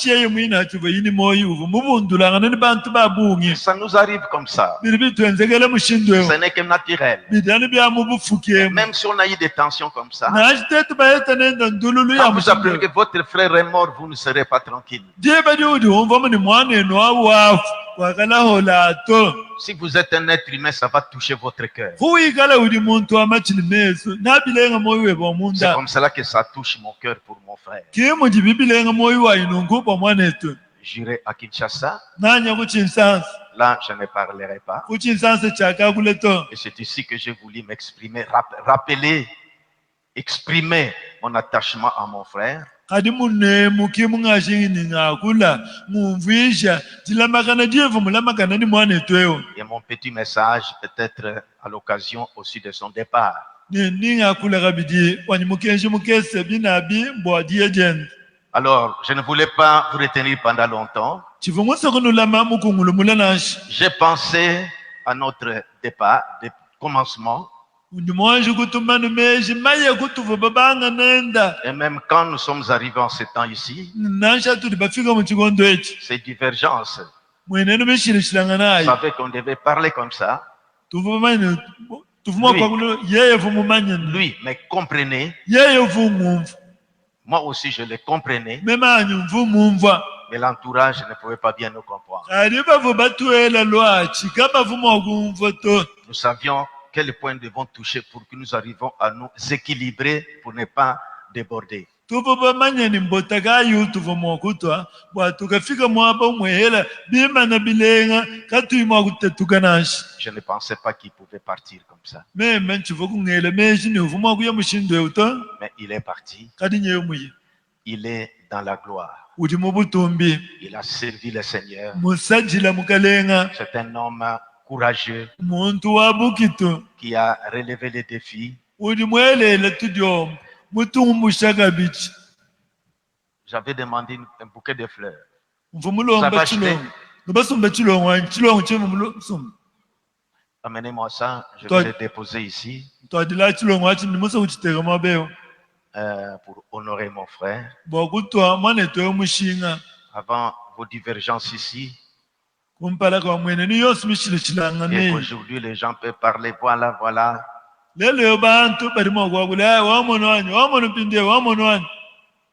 nous arrive comme ça. Ce n'est que naturel. Et même si on a eu des tensions comme ça, quand vous apprenez que votre frère est mort, vous ne serez pas tranquille. Si vous êtes un être humain, ça va toucher votre cœur. C'est comme cela que ça touche mon cœur pour mon frère. J'irai à Kinshasa. Là, je ne parlerai pas. Et c'est ici que j'ai voulu m'exprimer, rappeler, exprimer mon attachement à mon frère. Et mon petit message, peut-être à l'occasion aussi de son départ. Alors, je ne voulais pas vous retenir pendant longtemps. J'ai pensé à notre départ, de commencement. Et même quand nous sommes arrivés en ce temps ici, ces divergences, vous savez qu'on devait parler comme ça. Lui mais comprenez. Moi aussi, je le comprenais. Mais l'entourage ne pouvait pas bien nous comprendre. Nous savions quel point nous devons toucher pour que nous arrivions à nous équilibrer pour ne pas déborder. Je ne pensais pas qu'il pouvait partir comme ça. Mais il est parti. Il est dans la gloire. Il a servi le Seigneur. C'est un homme courageux qui a relevé les défis. J'avais demandé un bouquet de fleurs. Vous avez acheté? Amenez-moi ça, je vais le déposer ici pour honorer mon frère. Avant, vos divergences ici. kumpala kwa mwene ni yose mishilo Et chilangane aujourd'hui, les gens peuvent parler, voilà, voilà. lelo bantu barimo kwagula wamono wanyu wamono pinde wamono wanyu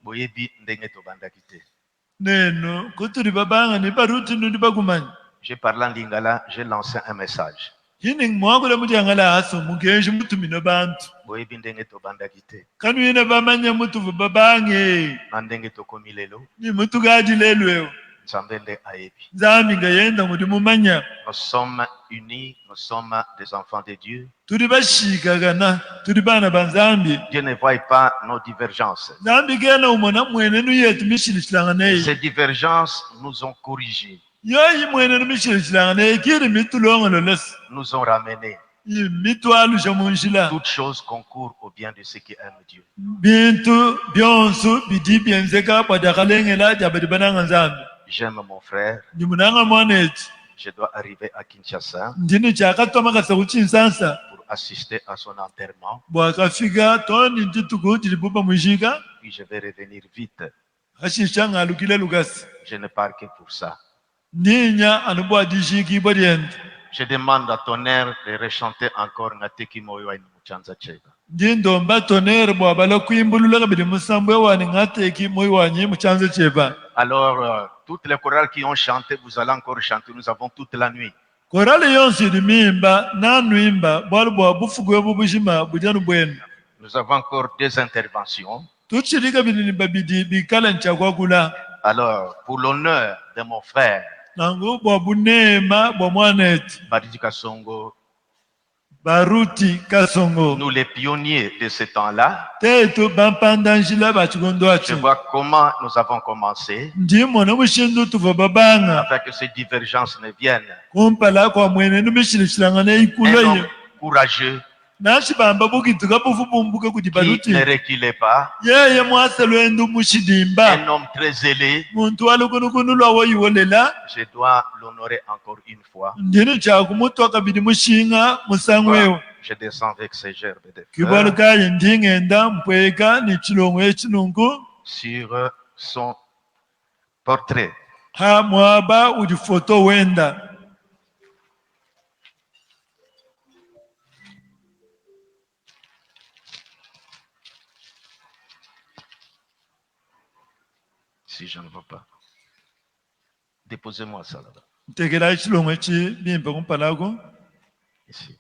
Boyebi ndenge tobandaki te. neno kuturi babanga ni baruti ndi bagumanya J'ai parlé en lingala, j'ai lancé un message. hini mwagula mujangala aso mugenji mutumino bantu Boyebi ndenge tobandaki te. kanu yena bamanya mutuvu babange Na ndenge tokomi lelo, ni mutugaji lelweo Nzambe nde ayebi. nzambi nga yenda ngudi mumanya Nous sommes unis, nous sommes des enfants de Dieu. turi bashikagana turi bana ba nzambi Dieu ne voit pas nos divergences. nzambi gena umona mwene nuyetu mishilo chilangane Ces divergences nous ont corrigés, yoyi mwene nu mishilo chilangane kiri mitulongolo les nous ont ramenés. mitwalu jamunjila Toutes choses concourent au bien de ceux qui aiment Dieu. bintu byonsu bidi byenzeka badakalengela jabadi bananga nzambi J'aime mon frère. ndimunanga mwaneti Je dois arriver à Kinshasa ndini chakatoma kasa kuchinsansa pour assister à son enterrement. bwakafika toni ntituku tilipupa mwishika Puis je vais revenir vite. ashisha alukile lukasi Je ne pars que pour ça. ninya anubwa dishiki bodiente Je demande à Tonnerre de rechanter encore Ngateki Moyo in Muchanza Chega. ndindomba tonere bwabala kuimbulula kabili musambwe wani ngateki moyo wanyi muchanze cheba Alors, toutes les chorales qui ont chanté, vous allez encore chanter. Nous avons toute la nuit. korale yonsi ilimimba nanuimba bwalu bwa bufugwe bubushima bujanu bwenu Nous avons encore 2 interventions. tuchili kabili ni babidi bikala nchakwakula Alors, pour l'honneur de mon frère, nangu bwa bunema bwa mwaneti Badiji Kasongo, baruti kasongo nous les pionniers de ce temps-là, tetu bampanda njila bachikondo je achi vois comment nous avons commencé ndimona mushindu tuva babanga afin que ces divergences ne viennent. kumpala kwa mwene numishilishilangana Un ikula homme iyo courageux nashibamba bukituka bufu bumbuke kuti qui baruti ne reculait pas, yeye mwase lwendu mushidimba un homme très zélé. muntu walukunukunu lwawo yiwolela Je dois l'honorer encore une fois. ndini chakumutwa kabili mushinga musangwewo Je descends avec ces gerbes de fleurs kibalukaye ndingenda mpweka ni chilongo echinungu sur son portrait. ha mwaba uli foto wenda Si je ne vois pas, déposez-moi ça là-bas, ntekela echilongo echi bimpe kumpalako ici.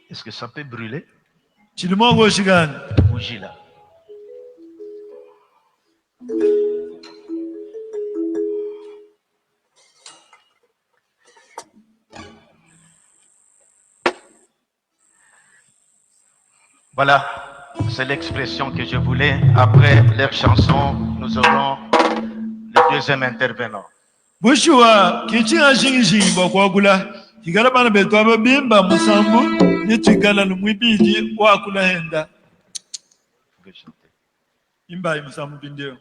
Est-ce que ça peut brûler? chilimo koshikani Bougie là. Voilà, c'est l'expression que je voulais. Après leur chanson, nous aurons le deuxième intervenant. bushiwa kichinga shingishingi bwakwakula chikala bana betu ababimba musambu nichikala lumwibili wakula henda Vous pouvez chanter. imbayi musambu bindeo